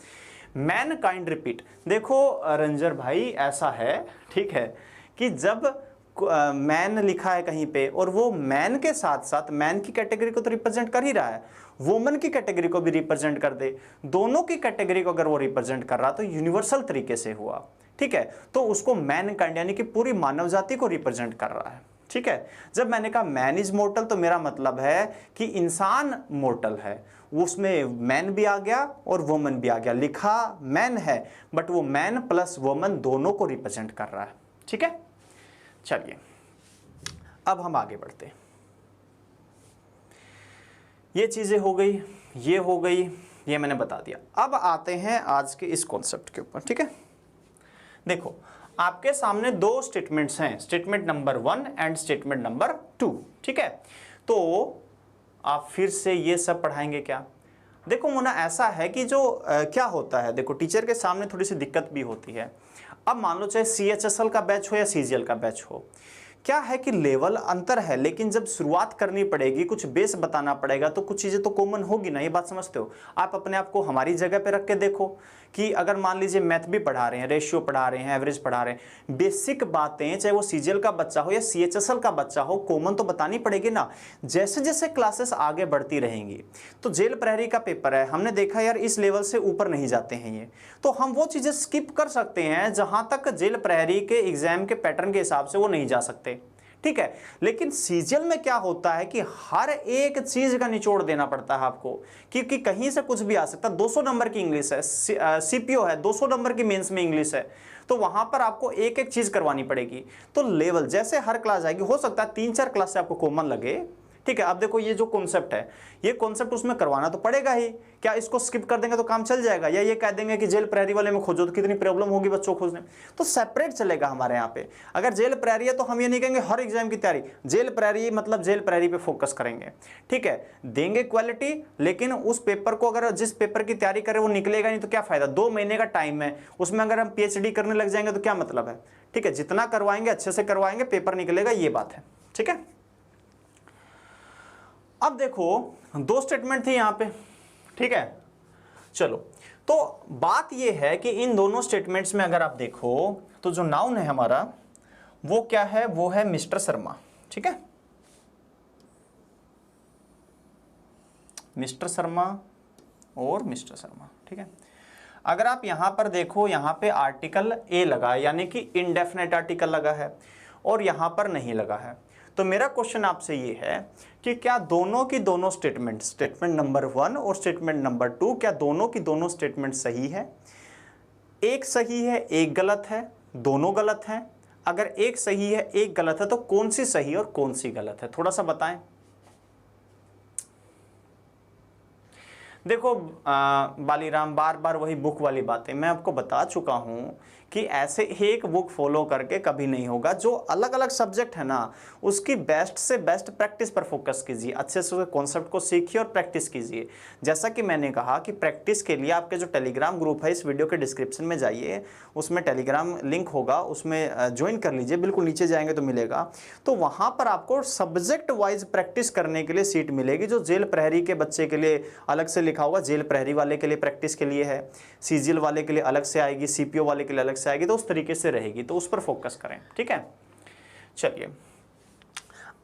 मैन काइंड रिपीट, देखो रंजर भाई ऐसा है, ठीक है, कि जब मैन लिखा है कहीं पे और वो मैन के साथ साथ मैन की कैटेगरी को तो रिप्रेजेंट कर ही रहा है, वुमन की कैटेगरी को भी रिप्रेजेंट कर दे, दोनों की कैटेगरी को अगर वो रिप्रेजेंट कर रहा तो यूनिवर्सल तरीके से हुआ, ठीक है। तो उसको मैन काइंड यानी कि पूरी मानव जाति को रिप्रेजेंट कर रहा है, ठीक है। जब मैंने कहा मैन इज मोर्टल तो मेरा मतलब है कि इंसान मोर्टल है, उसमें मैन भी आ गया और वुमन भी आ गया, लिखा मैन है बट वो मैन प्लस वुमन दोनों को रिप्रेजेंट कर रहा है, ठीक है। चलिए अब हम आगे बढ़ते हैं। ये चीजें हो गई, ये हो गई, ये मैंने बता दिया। अब आते हैं आज के इस कॉन्सेप्ट के ऊपर, ठीक है। देखो आपके सामने दो स्टेटमेंट्स हैं, statement number 1 and statement number 2, ठीक है। तो आप फिर से ये सब पढ़ाएंगे क्या? देखो मुन्ना ऐसा है कि जो क्या होता है, देखो टीचर के सामने थोड़ी सी दिक्कत भी होती है। अब मान लो चाहे CHSL का बैच हो या CGL का बैच हो, क्या है कि लेवल अंतर है, लेकिन जब शुरुआत करनी पड़ेगी, कुछ बेस बताना पड़ेगा तो कुछ चीज़ें तो कॉमन होगी ना, ये बात समझते हो। आप अपने आप को हमारी जगह पे रख के देखो कि अगर मान लीजिए मैथ भी पढ़ा रहे हैं, रेशियो पढ़ा रहे हैं, एवरेज पढ़ा रहे हैं, बेसिक बातें चाहे वो CGL का बच्चा हो या CHSL का बच्चा हो, कॉमन तो बतानी पड़ेगी ना। जैसे जैसे क्लासेस आगे बढ़ती रहेंगी तो जेल प्रहरी का पेपर है, हमने देखा यार इस लेवल से ऊपर नहीं जाते हैं ये, तो हम वो चीज़ें स्किप कर सकते हैं जहां तक जेल प्रहरी के एग्जाम के पैटर्न के हिसाब से वो नहीं जा सकते, ठीक है। लेकिन CGL में क्या होता है कि हर एक चीज का निचोड़ देना पड़ता है आपको, क्योंकि कहीं से कुछ भी आ सकता है। 200 नंबर की इंग्लिश है, CPO है, 200 नंबर की मेंस में इंग्लिश है, तो वहां पर आपको एक एक चीज करवानी पड़ेगी। तो लेवल जैसे हर क्लास आएगी, हो सकता है 3-4 क्लास से आपको कॉमन लगे, ठीक है। अब देखो ये जो कॉन्सेप्ट है, ये कॉन्सेप्ट उसमें करवाना तो पड़ेगा ही, क्या इसको स्किप कर देंगे तो काम चल जाएगा, या ये कह देंगे कि जेल प्रहरी वाले में खोजो तो कितनी प्रॉब्लम होगी बच्चों को खोजने, तो सेपरेट चलेगा हमारे यहाँ पे। अगर जेल प्रहरी है तो हम ये नहीं कहेंगे हर एग्जाम की तैयारी जेल प्रहरी मतलब जेल प्रहरी पे फोकस करेंगे, ठीक है। देंगे क्वालिटी, लेकिन उस पेपर को अगर जिस पेपर की तैयारी करें वो निकलेगा नहीं तो क्या फायदा। 2 महीने का टाइम है, उसमें अगर हम PhD करने लग जाएंगे तो क्या मतलब है, ठीक है। जितना करवाएंगे अच्छे से करवाएंगे, पेपर निकलेगा, ये बात है, ठीक है। अब देखो 2 स्टेटमेंट थी यहां पे, ठीक है। चलो तो बात यह है कि इन दोनों स्टेटमेंट्स में अगर आप देखो तो जो नाउन है हमारा वो क्या है, वो है मिस्टर शर्मा, ठीक है। मिस्टर शर्मा और मिस्टर शर्मा, ठीक है। अगर आप यहां पर देखो, यहां पे आर्टिकल ए लगा है, यानी कि इनडेफिनेट आर्टिकल लगा है, और यहां पर नहीं लगा है। तो मेरा क्वेश्चन आपसे ये है कि क्या दोनों की दोनों स्टेटमेंट, स्टेटमेंट नंबर 1 और स्टेटमेंट नंबर 2, क्या दोनों की दोनों स्टेटमेंट सही है? एक सही है एक गलत है, दोनों गलत हैं? अगर एक सही है एक गलत है तो कौन सी सही और कौन सी गलत है, थोड़ा सा बताएं। देखो बालीराम, बार बार वही बुक वाली बातें मैं आपको बता चुका हूं कि ऐसे एक बुक फॉलो करके कभी नहीं होगा। जो अलग अलग सब्जेक्ट है ना, उसकी बेस्ट से बेस्ट प्रैक्टिस पर फोकस कीजिए, अच्छे से उसके कॉन्सेप्ट को सीखिए और प्रैक्टिस कीजिए। जैसा कि मैंने कहा कि प्रैक्टिस के लिए आपके जो टेलीग्राम ग्रुप है, इस वीडियो के डिस्क्रिप्शन में जाइए, उसमें टेलीग्राम लिंक होगा, उसमें ज्वाइन कर लीजिए, बिल्कुल नीचे जाएंगे तो मिलेगा। तो वहाँ पर आपको सब्जेक्ट वाइज प्रैक्टिस करने के लिए सीट मिलेगी, जो जेल प्रहरी के बच्चे के लिए अलग से लिखा होगा, जेल प्रहरी वाले के लिए प्रैक्टिस के लिए है, CGL वाले के लिए अलग से आएगी, CPO वाले के लिए अलग से आएगी, तो उस तरीके से रहेगी, तो उस पर फोकस करें, ठीक है। चलिए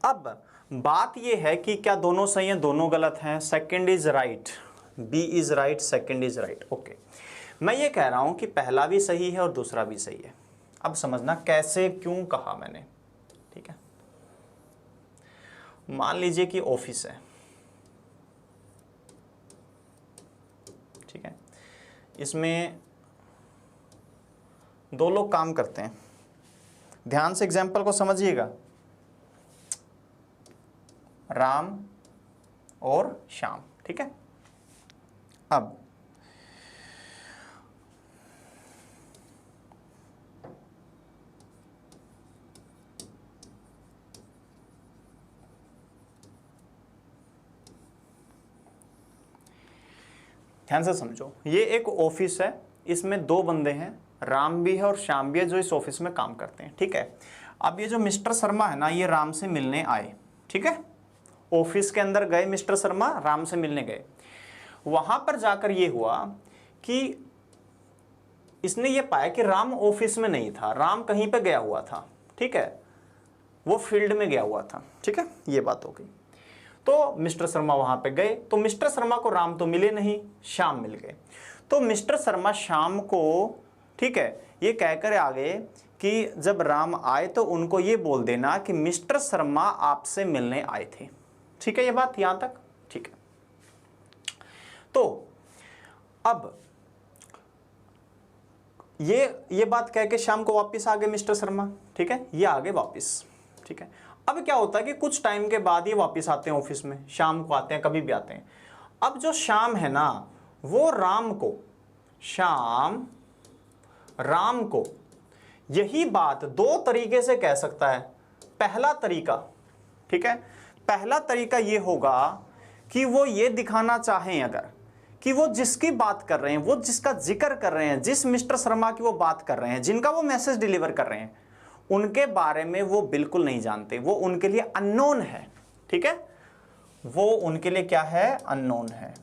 अब बात यह है कि क्या दोनों सही हैं, दोनों गलत हैं? Second is right, B is right, second is right, okay. मैं ये कह रहा हूं कि पहला भी सही है और दूसरा भी सही है। अब समझना कैसे, क्यों कहा मैंने, ठीक है। मान लीजिए कि ऑफिस है, ठीक है, इसमें 2 लोग काम करते हैं, ध्यान से एग्जाम्पल को समझिएगा, राम और श्याम, ठीक है। अब ध्यान से समझो, ये एक ऑफिस है, इसमें दो बंदे हैं, राम भी है और श्याम भी है, जो इस ऑफिस में काम करते हैं। ठीक है, अब ये जो मिस्टर शर्मा है ना, ये राम से मिलने आए। ठीक है, ऑफिस के अंदर गए मिस्टर शर्मा, राम से मिलने गए। वहां पर जाकर ये हुआ कि इसने ये पाया कि राम ऑफिस में नहीं था, राम कहीं पे गया हुआ था। ठीक है, वो फील्ड में गया हुआ था। ठीक है, ये बात हो गई। तो मिस्टर शर्मा वहां पे गए, तो मिस्टर शर्मा को राम तो मिले नहीं, श्याम मिल गए। तो मिस्टर शर्मा श्याम को, ठीक है, ये कहकर आ गए कि जब राम आए तो उनको ये बोल देना कि मिस्टर शर्मा आपसे मिलने आए थे। ठीक है, ये बात यहां तक ठीक है। तो अब ये बात कह के शाम को वापस आ गए मिस्टर शर्मा। ठीक है, ये आ गए वापस। ठीक है, अब क्या होता है कि कुछ टाइम के बाद ये वापस आते हैं ऑफिस में, शाम को आते हैं, कभी भी आते हैं। अब जो शाम है ना, वो राम को यही बात दो तरीके से कह सकता है। पहला तरीका, ठीक है, पहला तरीका ये होगा कि वो ये दिखाना चाहें अगर कि वो जिसकी बात कर रहे हैं, वो जिसका जिक्र कर रहे हैं, जिस मिस्टर शर्मा की वो बात कर रहे हैं, जिनका वो मैसेज डिलीवर कर रहे हैं, उनके बारे में वो बिल्कुल नहीं जानते, वो उनके लिए अननोन है। ठीक है, वो उनके लिए क्या है, अननोन है।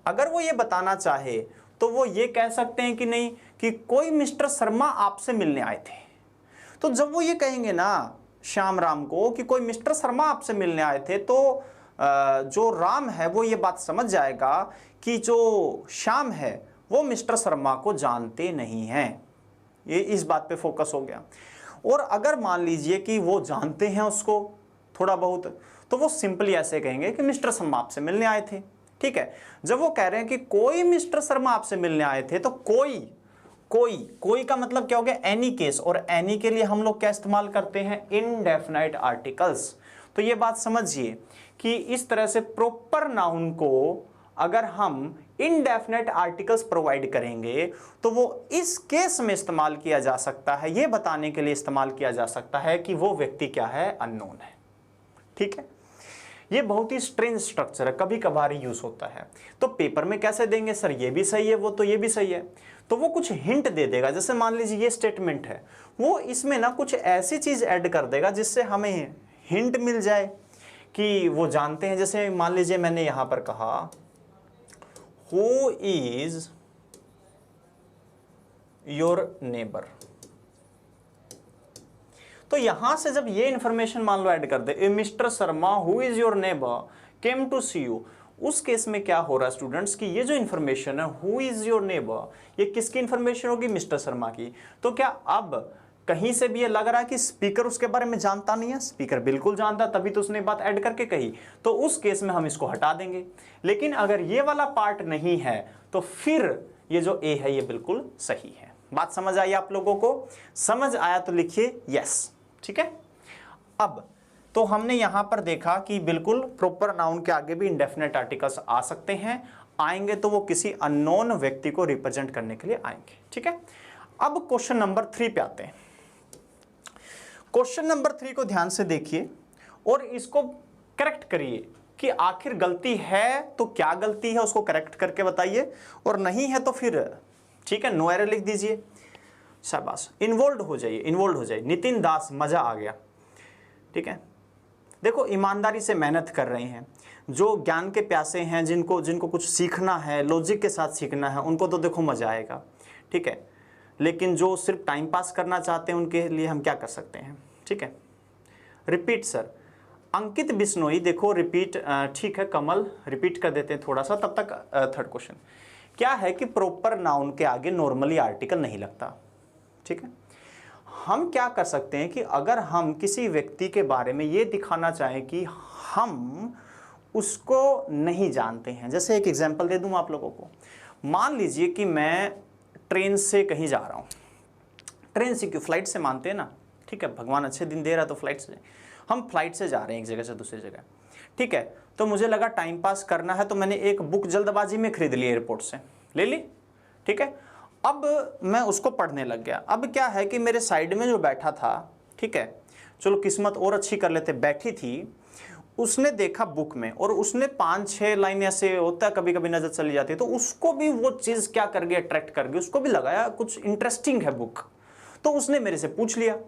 अगर वो ये बताना चाहे तो वो ये कह सकते हैं कि नहीं कि कोई मिस्टर शर्मा आपसे मिलने आए थे। तो जब वो ये कहेंगे ना श्याम राम को कि कोई मिस्टर शर्मा आपसे मिलने आए थे, तो जो राम है वो ये बात समझ जाएगा कि जो श्याम है वो मिस्टर शर्मा को जानते नहीं हैं। ये इस बात पे फोकस हो गया। और अगर मान लीजिए कि वो जानते हैं उसको थोड़ा बहुत, तो वो सिंपली ऐसे कहेंगे कि मिस्टर शर्मा आपसे मिलने आए थे। ठीक है, जब वो कह रहे हैं कि कोई मिस्टर शर्मा आपसे मिलने आए थे, तो कोई का मतलब क्या हो गया, एनी केस। और एनी के लिए हम लोग क्या इस्तेमाल करते हैं, इनडेफिनाइट आर्टिकल्स। तो ये बात समझिए कि इस तरह से प्रॉपर नाउन को अगर हम इनडेफिनेट आर्टिकल्स प्रोवाइड करेंगे तो वो इस केस में इस्तेमाल किया जा सकता है, ये बताने के लिए इस्तेमाल किया जा सकता है कि वो व्यक्ति क्या है, अननोन है। ठीक है, ये बहुत ही स्ट्रेंज स्ट्रक्चर है, कभी कभार ही यूज होता है। तो पेपर में कैसे देंगे, सर ये भी सही है, वो तो ये भी सही है, तो वो कुछ हिंट दे देगा। जैसे मान लीजिए ये स्टेटमेंट है, वो इसमें ना कुछ ऐसी चीज ऐड कर देगा जिससे हमें हिंट मिल जाए कि वो जानते हैं। जैसे मान लीजिए मैंने यहां पर कहा हु इज योर नेबर, तो यहां से जब ये इंफॉर्मेशन मान लो ऐड कर दे, mister Sharma who is your neighbour came to see you, उस केस में क्या हो रहा है स्टूडेंट्स कि ये जो इंफॉर्मेशन है हु इज योर नेबर, ये किसकी इंफॉर्मेशन होगी, मिस्टर शर्मा की। तो क्या अब कहीं से भी ये लग रहा है कि स्पीकर उसके बारे में जानता नहीं है? स्पीकर बिल्कुल जानता, तभी तो उसने बात ऐड करके कही। तो उस केस में हम इसको हटा देंगे। लेकिन अगर ये वाला पार्ट नहीं है तो फिर ये जो ए है ये बिल्कुल सही है। बात समझ आई आप लोगों को? समझ आया तो लिखिए यस। ठीक है, अब तो हमने यहां पर देखा कि बिल्कुल प्रॉपर नाउन के आगे भी इंडेफिनेट आर्टिकल्स आ सकते हैं, आएंगे तो वो किसी अननोन व्यक्ति को रिप्रेजेंट करने के लिए आएंगे। ठीक है, अब क्वेश्चन नंबर 3 पे आते हैं। क्वेश्चन नंबर 3 को ध्यान से देखिए और इसको करेक्ट करिए कि आखिर गलती है तो क्या गलती है, उसको करेक्ट करके बताइए, और नहीं है तो फिर ठीक है नो एरर लिख दीजिए। शाबाश, इन्वॉल्व हो जाइए। नितिन दास, मजा आ गया। ठीक है, देखो ईमानदारी से मेहनत कर रहे हैं, जो ज्ञान के प्यासे हैं, जिनको कुछ सीखना है, लॉजिक के साथ सीखना है, उनको तो देखो मजा आएगा। ठीक है, लेकिन जो सिर्फ टाइम पास करना चाहते हैं उनके लिए हम क्या कर सकते हैं? ठीक है, रिपीट सर, अंकित बिश्नोई, देखो रिपीट, ठीक है कमल रिपीट कर देते हैं थोड़ा सा, तब तक थर्ड क्वेश्चन क्या है कि प्रॉपर नाउन के आगे नॉर्मली आर्टिकल नहीं लगता। ठीक है, हम क्या कर सकते हैं कि अगर हम किसी व्यक्ति के बारे में ये दिखाना चाहें कि हम उसको नहीं जानते हैं, जैसे एक एग्जांपल दे दूं आप लोगों को। मान लीजिए कि मैं ट्रेन से कहीं जा रहा हूं, ट्रेन से क्यों, फ्लाइट से मानते हैं ना। ठीक है, भगवान अच्छे दिन दे रहा तो फ्लाइट से, हम फ्लाइट से जा रहे हैं एक जगह से दूसरी जगह। ठीक है। तो मुझे लगा टाइम पास करना है, तो मैंने एक बुक जल्दबाजी में खरीद ली, एयरपोर्ट से ले ली, ठीक है। अब मैं उसको पढ़ने लग गया। अब क्या है कि मेरे साइड में जो बैठा था, ठीक है, चलो किस्मत और अच्छी कर लेते, बैठी थी, उसने देखा बुक में और उसने 5-6 लाइन ऐसे होता है कभी कभी नजर चली जाती है, तो उसको भी वो चीज क्या कर गई, अट्रैक्ट कर गई, उसको भी लगाया कुछ इंटरेस्टिंग है बुक। तो उसने मेरे से पूछ लिया,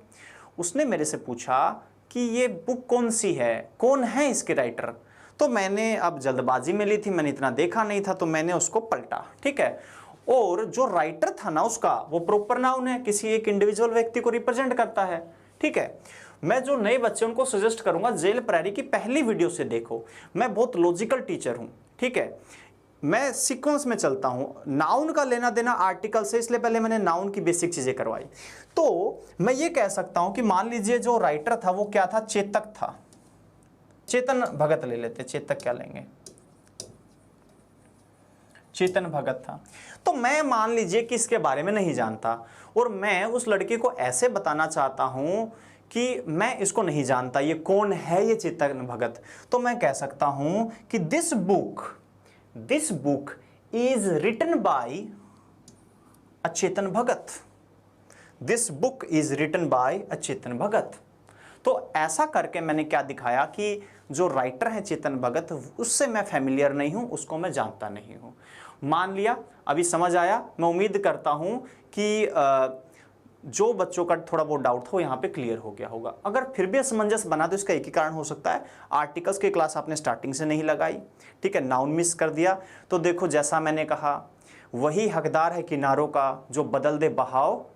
उसने मेरे से पूछा कि ये बुक कौन सी है, कौन है इसके राइटर। तो मैंने अब जल्दबाजी में ली थी, मैंने इतना देखा नहीं था, तो मैंने उसको पलटा, ठीक है। और जो राइटर था ना उसका, वो प्रॉपर नाउन है, किसी एक इंडिविजुअल व्यक्ति को रिप्रेजेंट करता है, ठीक है। मैं जो नए बच्चे उनको सजेस्ट करूंगा जेल प्रैरी की पहली वीडियो से देखो। मैं बहुत लॉजिकल टीचर हूं, ठीक है, मैं सीक्वेंस में चलता हूं, नाउन का लेना देना आर्टिकल से, इसलिए पहले मैंने नाउन की बेसिक चीजें करवाई। तो मैं ये कह सकता हूं कि मान लीजिए जो राइटर था वो क्या था, चेतक था, चेतन भगत ले लेते, चेतक क्या लेंगे, चेतन भगत था। तो मैं मान लीजिए कि इसके बारे में नहीं जानता और मैं उस लड़के को ऐसे बताना चाहता हूं कि मैं इसको नहीं जानता, ये कौन है ये चेतन भगत। तो मैं कह सकता हूं कि this book is written by a Chetan Bhagat, this book is written by a Chetan Bhagat. तो ऐसा करके मैंने क्या दिखाया कि जो राइटर है चेतन भगत, उससे मैं फैमिलियर नहीं हूं, उसको मैं जानता नहीं हूं। मान लिया, अभी समझ आया। मैं उम्मीद करता हूं कि जो बच्चों का थोड़ा बहुत डाउट हो यहाँ पे क्लियर हो गया होगा। अगर फिर भी असमंजस बना तो इसका एक ही कारण हो सकता है, आर्टिकल्स की क्लास आपने स्टार्टिंग से नहीं लगाई, ठीक है, नाउन मिस कर दिया। तो देखो जैसा मैंने कहा, वही हकदार है किनारों का जो बदल दे बहाव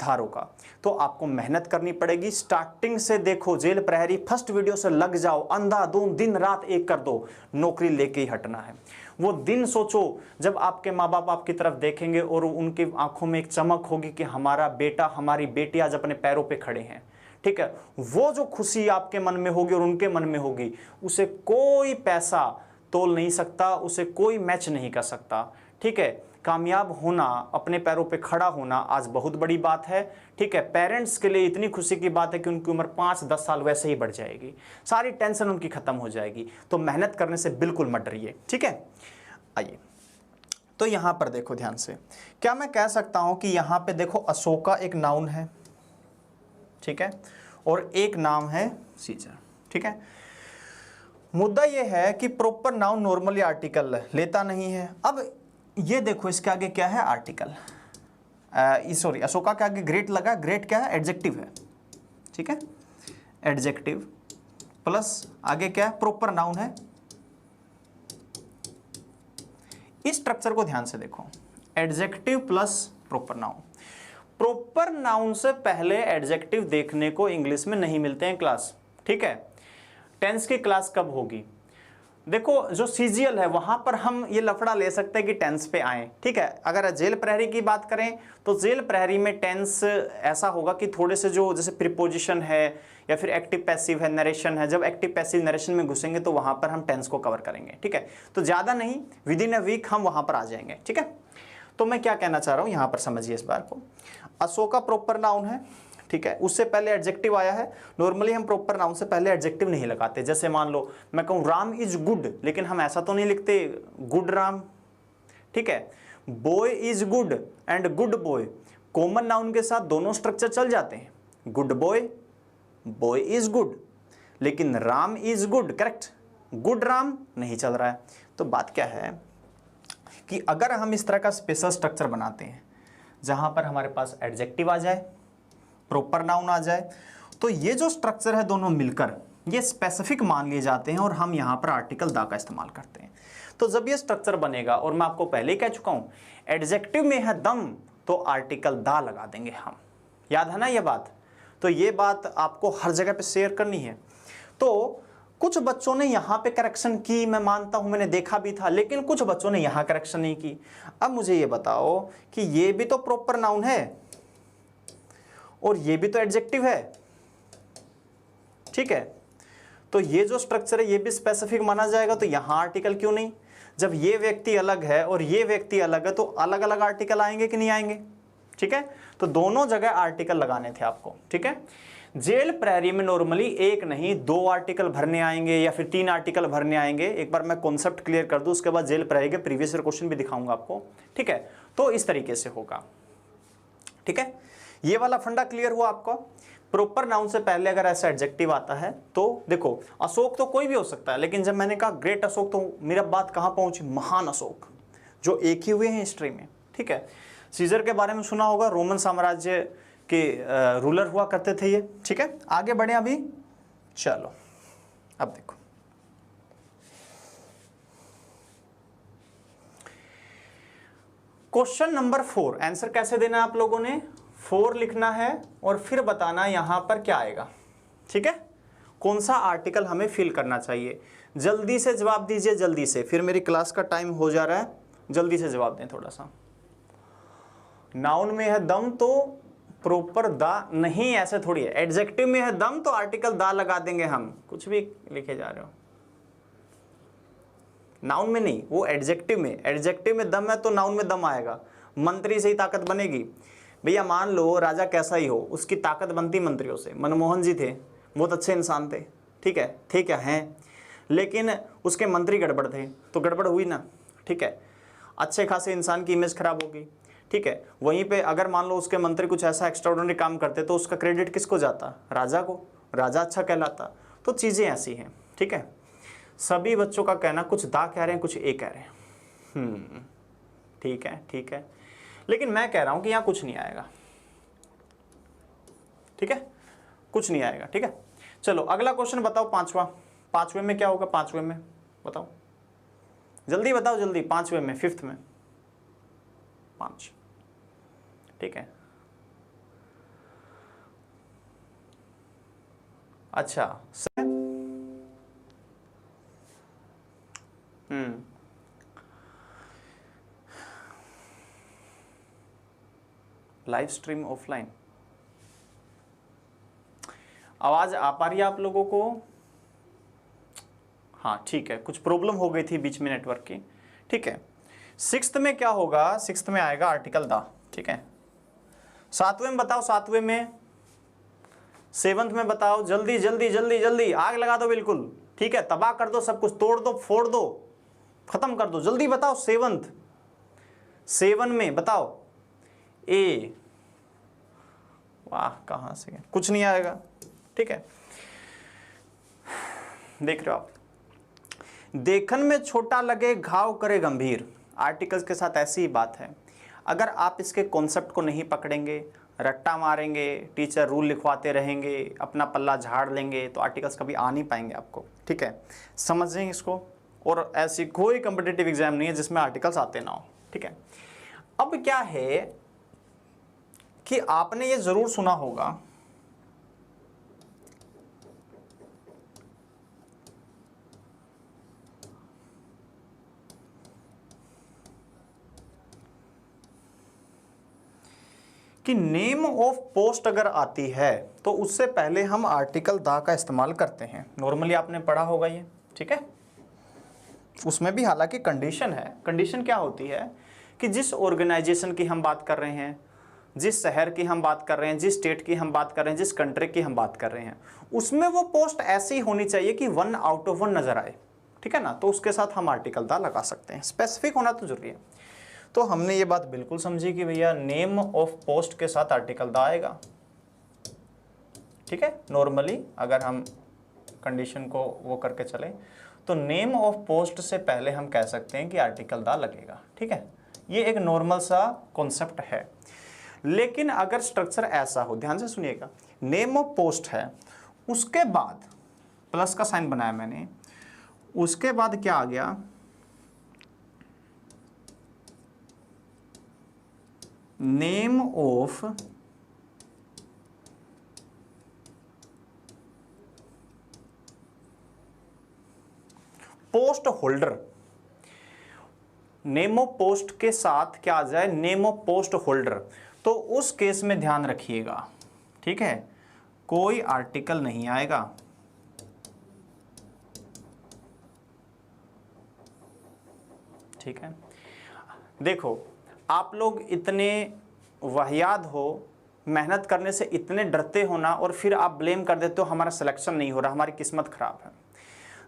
धारों का। तो आपको मेहनत करनी पड़ेगी स्टार्टिंग से। देखो जेल प्रहरी फर्स्ट वीडियो से लग जाओ, अंधाधुंध दिन रात एक कर दो, नौकरी लेके ही हटना है। वो दिन सोचो जब आपके माँ बाप आपकी तरफ देखेंगे और उनकी आंखों में एक चमक होगी कि हमारा बेटा हमारी बेटी आज अपने पैरों पे खड़े हैं, ठीक है। वो जो खुशी आपके मन में होगी और उनके मन में होगी, उसे कोई पैसा तोल नहीं सकता, उसे कोई मैच नहीं कर सकता, ठीक है। कामयाब होना, अपने पैरों पे खड़ा होना आज बहुत बड़ी बात है, ठीक है। पेरेंट्स के लिए इतनी खुशी की बात है कि उनकी उम्र 5-10 साल वैसे ही बढ़ जाएगी, सारी टेंशन उनकी खत्म हो जाएगी। तो मेहनत करने से बिल्कुल मत डरिए, ठीक है। आइए, तो यहां पर देखो ध्यान से, क्या मैं कह सकता हूं कि यहां पे देखो अशोका एक नाउन है, ठीक है, और एक नाम है सीजर, ठीक है। मुद्दा यह है कि प्रॉपर नाउन नॉर्मली आर्टिकल लेता नहीं है। अब ये देखो इसके आगे क्या है, आर्टिकल, सॉरी अशोका के आगे ग्रेट लगा, ग्रेट क्या है, एडजेक्टिव है, ठीक है, एडजेक्टिव प्लस आगे क्या है, प्रॉपर नाउन है। इस स्ट्रक्चर को ध्यान से देखो, adjective plus proper noun. Proper noun से पहले एडजेक्टिव देखने को इंग्लिश में नहीं मिलते हैं क्लास, ठीक है। टेंस की क्लास कब होगी, देखो जो सीजीएल है वहां पर हम ये लफड़ा ले सकते हैं कि टेंस पे आए, ठीक है। अगर जेल प्रहरी की बात करें तो जेल प्रहरी में टेंस ऐसा होगा कि थोड़े से जो जैसे प्रीपोजिशन है या फिर एक्टिव पैसिव है, नरेशन है, जब एक्टिव पैसिव नरेशन में घुसेंगे तो वहां पर हम टेंस को कवर करेंगे, ठीक है। तो ज्यादा नहीं, विद इन अ वीक हम वहां पर आ जाएंगे, ठीक है। तो मैं क्या कहना चाह रहा हूं यहां पर समझिए इस बार को, अशोका प्रॉपर नाउन है, ठीक है, उससे पहले एडजेक्टिव आया है। नॉर्मली हम प्रॉपर नाउन से पहले एडजेक्टिव नहीं लगाते। जैसे मान लो मैं कहूं राम इज गुड, लेकिन हम ऐसा तो नहीं लिखते गुड राम, ठीक है। Boy is good and good boy, common noun के साथ दोनों स्ट्रक्चर चल जाते हैं, good boy, boy is good, लेकिन Ram is good, correct, good Ram नहीं चल रहा है। तो बात क्या है कि अगर हम इस तरह का स्पेशल स्ट्रक्चर बनाते हैं जहां पर हमारे पास एडजेक्टिव आ जाए, प्रॉपर नाउन आ जाए, तो ये जो स्ट्रक्चर है दोनों मिलकर ये स्पेसिफिक मान लिए जाते हैं और हम यहां पर आर्टिकल दा का इस्तेमाल करते हैं। तो जब ये स्ट्रक्चर बनेगा, और मैं आपको पहले ही कह चुका हूं, एडजेक्टिव में है दम तो आर्टिकल दा लगा देंगे हम, याद है ना ये बात। तो ये बात आपको हर जगह पे शेयर करनी है। तो कुछ बच्चों ने यहां पे करेक्शन की, मैं मानता हूं, मैंने देखा भी था, लेकिन कुछ बच्चों ने यहां करेक्शन नहीं की। अब मुझे ये बताओ कि ये भी तो प्रॉपर नाउन है और ये भी तो एडजेक्टिव है, ठीक है। तो ये जो स्ट्रक्चर है ये भी स्पेसिफिक माना जाएगा, तो यहां आर्टिकल क्यों नहीं। जब ये व्यक्ति अलग है और ये व्यक्ति अलग है तो अलग अलग आर्टिकल आएंगे कि नहीं आएंगे, ठीक है। तो दोनों जगह आर्टिकल लगाने थे आपको, ठीक है। जेल प्रहरी में नॉर्मली एक नहीं 2 आर्टिकल भरने आएंगे या फिर 3 आर्टिकल भरने आएंगे। एक बार मैं कॉन्सेप्ट क्लियर कर दूं, उसके बाद जेल प्रहरी के प्रीवियस ईयर क्वेश्चन भी दिखाऊंगा आपको, ठीक है। तो इस तरीके से होगा, ठीक है। ये वाला फंडा क्लियर हुआ आपको। प्रॉपर नाउन से पहले अगर ऐसा एडजेक्टिव आता है तो देखो, अशोक तो कोई भी हो सकता है, लेकिन जब मैंने कहा ग्रेट अशोक तो मेरा बात कहां पहुंची, महान अशोक जो एक ही हुए हैं हिस्ट्री में, ठीक है। सीजर के बारे में सुना होगा, रोमन साम्राज्य के रूलर हुआ करते थे ये, ठीक है। आगे बढ़े अभी, चलो अब देखो क्वेश्चन नंबर 4। आंसर कैसे देना है आप लोगों ने, 4 लिखना है और फिर बताना यहां पर क्या आएगा, ठीक है। कौन सा आर्टिकल हमें फिल करना चाहिए, जल्दी से जवाब दीजिए, जल्दी से, फिर मेरी क्लास का टाइम हो जा रहा है, जल्दी से जवाब दें थोड़ा सा। नाउन में है दम तो प्रॉपर दा नहीं, ऐसे थोड़ी है। एडजेक्टिव में है दम तो आर्टिकल दा लगा देंगे हम, कुछ भी लिखे जा रहे हो। नाउन में नहीं, वो एडजेक्टिव में, एडजेक्टिव में दम है तो नाउन में दम आएगा। मंत्री से ही ताकत बनेगी भैया। मान लो राजा कैसा ही हो, उसकी ताकत बनती मंत्रियों से। मनमोहन जी थे, बहुत अच्छे इंसान थे, ठीक है, थे क्या हैं, लेकिन उसके मंत्री गड़बड़ थे तो गड़बड़ हुई ना, ठीक है। अच्छे खासे इंसान की इमेज खराब होगी, ठीक है। वहीं पे अगर मान लो उसके मंत्री कुछ ऐसा एक्स्ट्राऑर्डिनरी काम करते तो उसका क्रेडिट किसको जाता, राजा को, राजा अच्छा कहलाता। तो चीज़ें ऐसी हैं, ठीक है। सभी बच्चों का कहना कुछ दा कह रहे हैं, कुछ ए कह रहे हैं, ठीक है, ठीक है। लेकिन मैं कह रहा हूं कि यहां कुछ नहीं आएगा, ठीक है, कुछ नहीं आएगा, ठीक है। चलो अगला क्वेश्चन बताओ, 5वां। 5वें में क्या होगा, 5वें में बताओ, जल्दी बताओ, जल्दी। 5वें में, 5th में, 5, ठीक है। अच्छा, लाइव स्ट्रीम ऑफलाइन, आवाज आ पा रही है आप लोगों को? हाँ ठीक है, कुछ प्रॉब्लम हो गई थी बीच में नेटवर्क की, ठीक है। 6th में क्या होगा, 6th में आएगा आर्टिकल दा, ठीक है। 7वें में बताओ, 7वें में, 7th में बताओ, जल्दी जल्दी जल्दी जल्दी, आग लगा दो बिल्कुल, ठीक है, तबाह कर दो सब कुछ, तोड़ दो, फोड़ दो, खत्म कर दो, जल्दी बताओ। 7 में बताओ, ए, वाह कहां से, कुछ नहीं आएगा, ठीक है। देख रहे हो आप, देखन में छोटा लगे घाव करे गंभीर, आर्टिकल्स के साथ ऐसी ही बात है। अगर आप इसके कॉन्सेप्ट को नहीं पकड़ेंगे, रट्टा मारेंगे, टीचर रूल लिखवाते रहेंगे, अपना पल्ला झाड़ लेंगे, तो आर्टिकल्स कभी आ नहीं पाएंगे आपको, ठीक है। समझें इसको। और ऐसी कोई कॉम्पिटिटिव एग्जाम नहीं है जिसमें आर्टिकल्स आते ना हो, ठीक है। अब क्या है कि आपने ये जरूर सुना होगा कि नेम ऑफ पोस्ट अगर आती है तो उससे पहले हम आर्टिकल दा का इस्तेमाल करते हैं। नॉर्मली आपने पढ़ा होगा ये, ठीक है। उसमें भी हालांकि कंडीशन है। कंडीशन क्या होती है कि जिस ऑर्गेनाइजेशन की हम बात कर रहे हैं, जिस शहर की हम बात कर रहे हैं, जिस स्टेट की हम बात कर रहे हैं, जिस कंट्री की हम बात कर रहे हैं, उसमें वो पोस्ट ऐसी होनी चाहिए कि 1 आउट ऑफ 1 नजर आए, ठीक है ना। तो उसके साथ हम आर्टिकल दा लगा सकते हैं। स्पेसिफिक होना तो जरूरी है। तो हमने ये बात बिल्कुल समझी कि भैया नेम ऑफ पोस्ट के साथ आर्टिकल दा आएगा, ठीक है। नॉर्मली अगर हम कंडीशन को वो करके चले तो नेम ऑफ पोस्ट से पहले हम कह सकते हैं कि आर्टिकल दा लगेगा, ठीक है। ये एक नॉर्मल सा कॉन्सेप्ट है। लेकिन अगर स्ट्रक्चर ऐसा हो, ध्यान से सुनिएगा, नेम ऑफ पोस्ट है, उसके बाद प्लस का साइन बनाया मैंने, उसके बाद क्या आ गया, name of post holder. Name of post के साथ क्या आ जाए, नेम ऑफ पोस्ट होल्डर। तो उस केस में ध्यान रखिएगा, ठीक है, कोई आर्टिकल नहीं आएगा, ठीक है। देखो आप लोग इतने वाहियात हो मेहनत करने से इतने डरते हो ना और फिर आप ब्लेम कर देते हो हमारा सिलेक्शन नहीं हो रहा, हमारी किस्मत खराब है।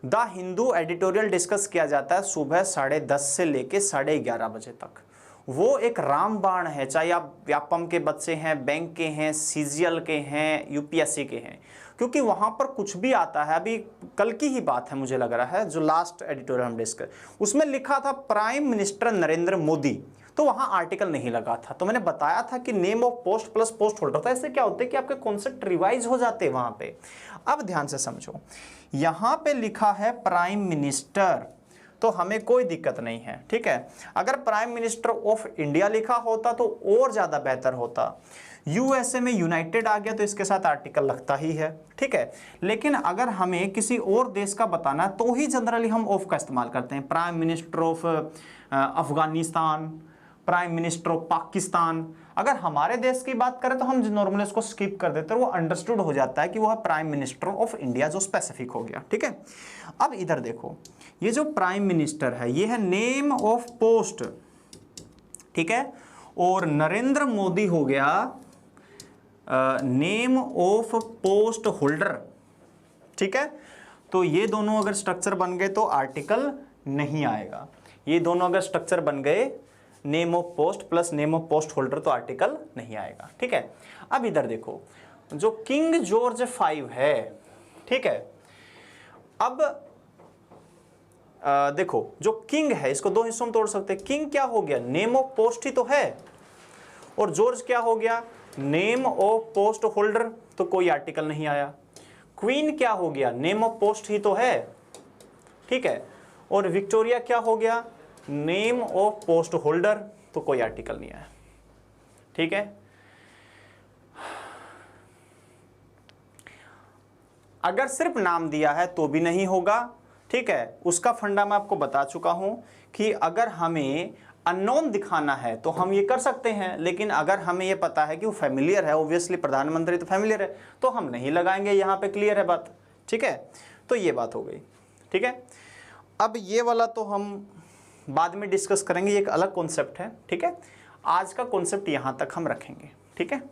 द हिंदू एडिटोरियल डिस्कस किया जाता है सुबह 10:30 से लेके 11:30 बजे तक। वो एक रामबाण है, चाहे आप व्यापम के बच्चे हैं, बैंक के हैं, सीजीएल के हैं, यूपीएससी के हैं, क्योंकि वहां पर कुछ भी आता है। अभी कल की ही बात है मुझे लग रहा है, जो लास्ट एडिटोरियल हम डिस्कस, उसमें लिखा था प्राइम मिनिस्टर नरेंद्र मोदी, तो वहां आर्टिकल नहीं लगा था। तो मैंने बताया था कि name of post plus post holder था। इससे क्या होता है कि आपके कॉन्सेप्ट रिवाइज हो जाते हैं वहां पे। अब ध्यान से समझो, यहां पे लिखा है प्राइम मिनिस्टर, तो हमें कोई दिक्कत नहीं है, ठीक है। अगर प्राइम मिनिस्टर ऑफ इंडिया लिखा होता तो और ज्यादा बेहतर होता। यूएसए में यूनाइटेड आ गया तो इसके साथ आर्टिकल लगता ही है, ठीक है। लेकिन अगर हमें किसी और देश का बताना तो ही जनरली हम ऑफ का इस्तेमाल करते हैं। Prime minister of Afghanistan, prime minister of Pakistan. अगर हमारे देश की बात करें तो हम नॉर्मली उसको स्किप कर देते हैं, वो अंडरस्टूड हो जाता है कि वो है प्राइम मिनिस्टर ऑफ इंडिया, जो स्पेसिफिक हो गया, ठीक है। अब इधर देखो, ये जो प्राइम मिनिस्टर है ये है नेम ऑफ पोस्ट, ठीक है, और नरेंद्र मोदी हो गया नेम ऑफ पोस्ट होल्डर, ठीक है। तो ये दोनों अगर स्ट्रक्चर बन गए तो आर्टिकल नहीं आएगा। ये दोनों अगर स्ट्रक्चर बन गए name of post plus name of post holder तो आर्टिकल नहीं आएगा, ठीक है। अब इधर देखो, जो किंग जॉर्ज 5 है, ठीक है। अब देखो जो किंग है इसको दो हिस्सों में तोड़ सकते हैं। किंग क्या हो गया, नेम ऑफ पोस्ट ही तो है, और जॉर्ज क्या हो गया, नेम ऑफ पोस्ट होल्डर, तो कोई आर्टिकल नहीं आया। क्वीन क्या हो गया, नेम ऑफ पोस्ट ही तो है, ठीक है, और विक्टोरिया क्या हो गया, नेम ऑफ पोस्ट होल्डर, तो कोई आर्टिकल नहीं आया, ठीक है। अगर सिर्फ नाम दिया है तो भी नहीं होगा, ठीक है। उसका फंडा मैं आपको बता चुका हूं कि अगर हमें अननोन दिखाना है तो हम ये कर सकते हैं, लेकिन अगर हमें ये पता है कि वो फैमिलियर है, ऑब्वियसली प्रधानमंत्री तो फैमिलियर है, तो हम नहीं लगाएंगे, यहां पे क्लियर है बात, ठीक है। तो ये बात हो गई, ठीक है। अब ये वाला तो हम बाद में डिस्कस करेंगे, ये एक अलग कॉन्सेप्ट है, ठीक है। आज का कॉन्सेप्ट यहां तक हम रखेंगे, ठीक है।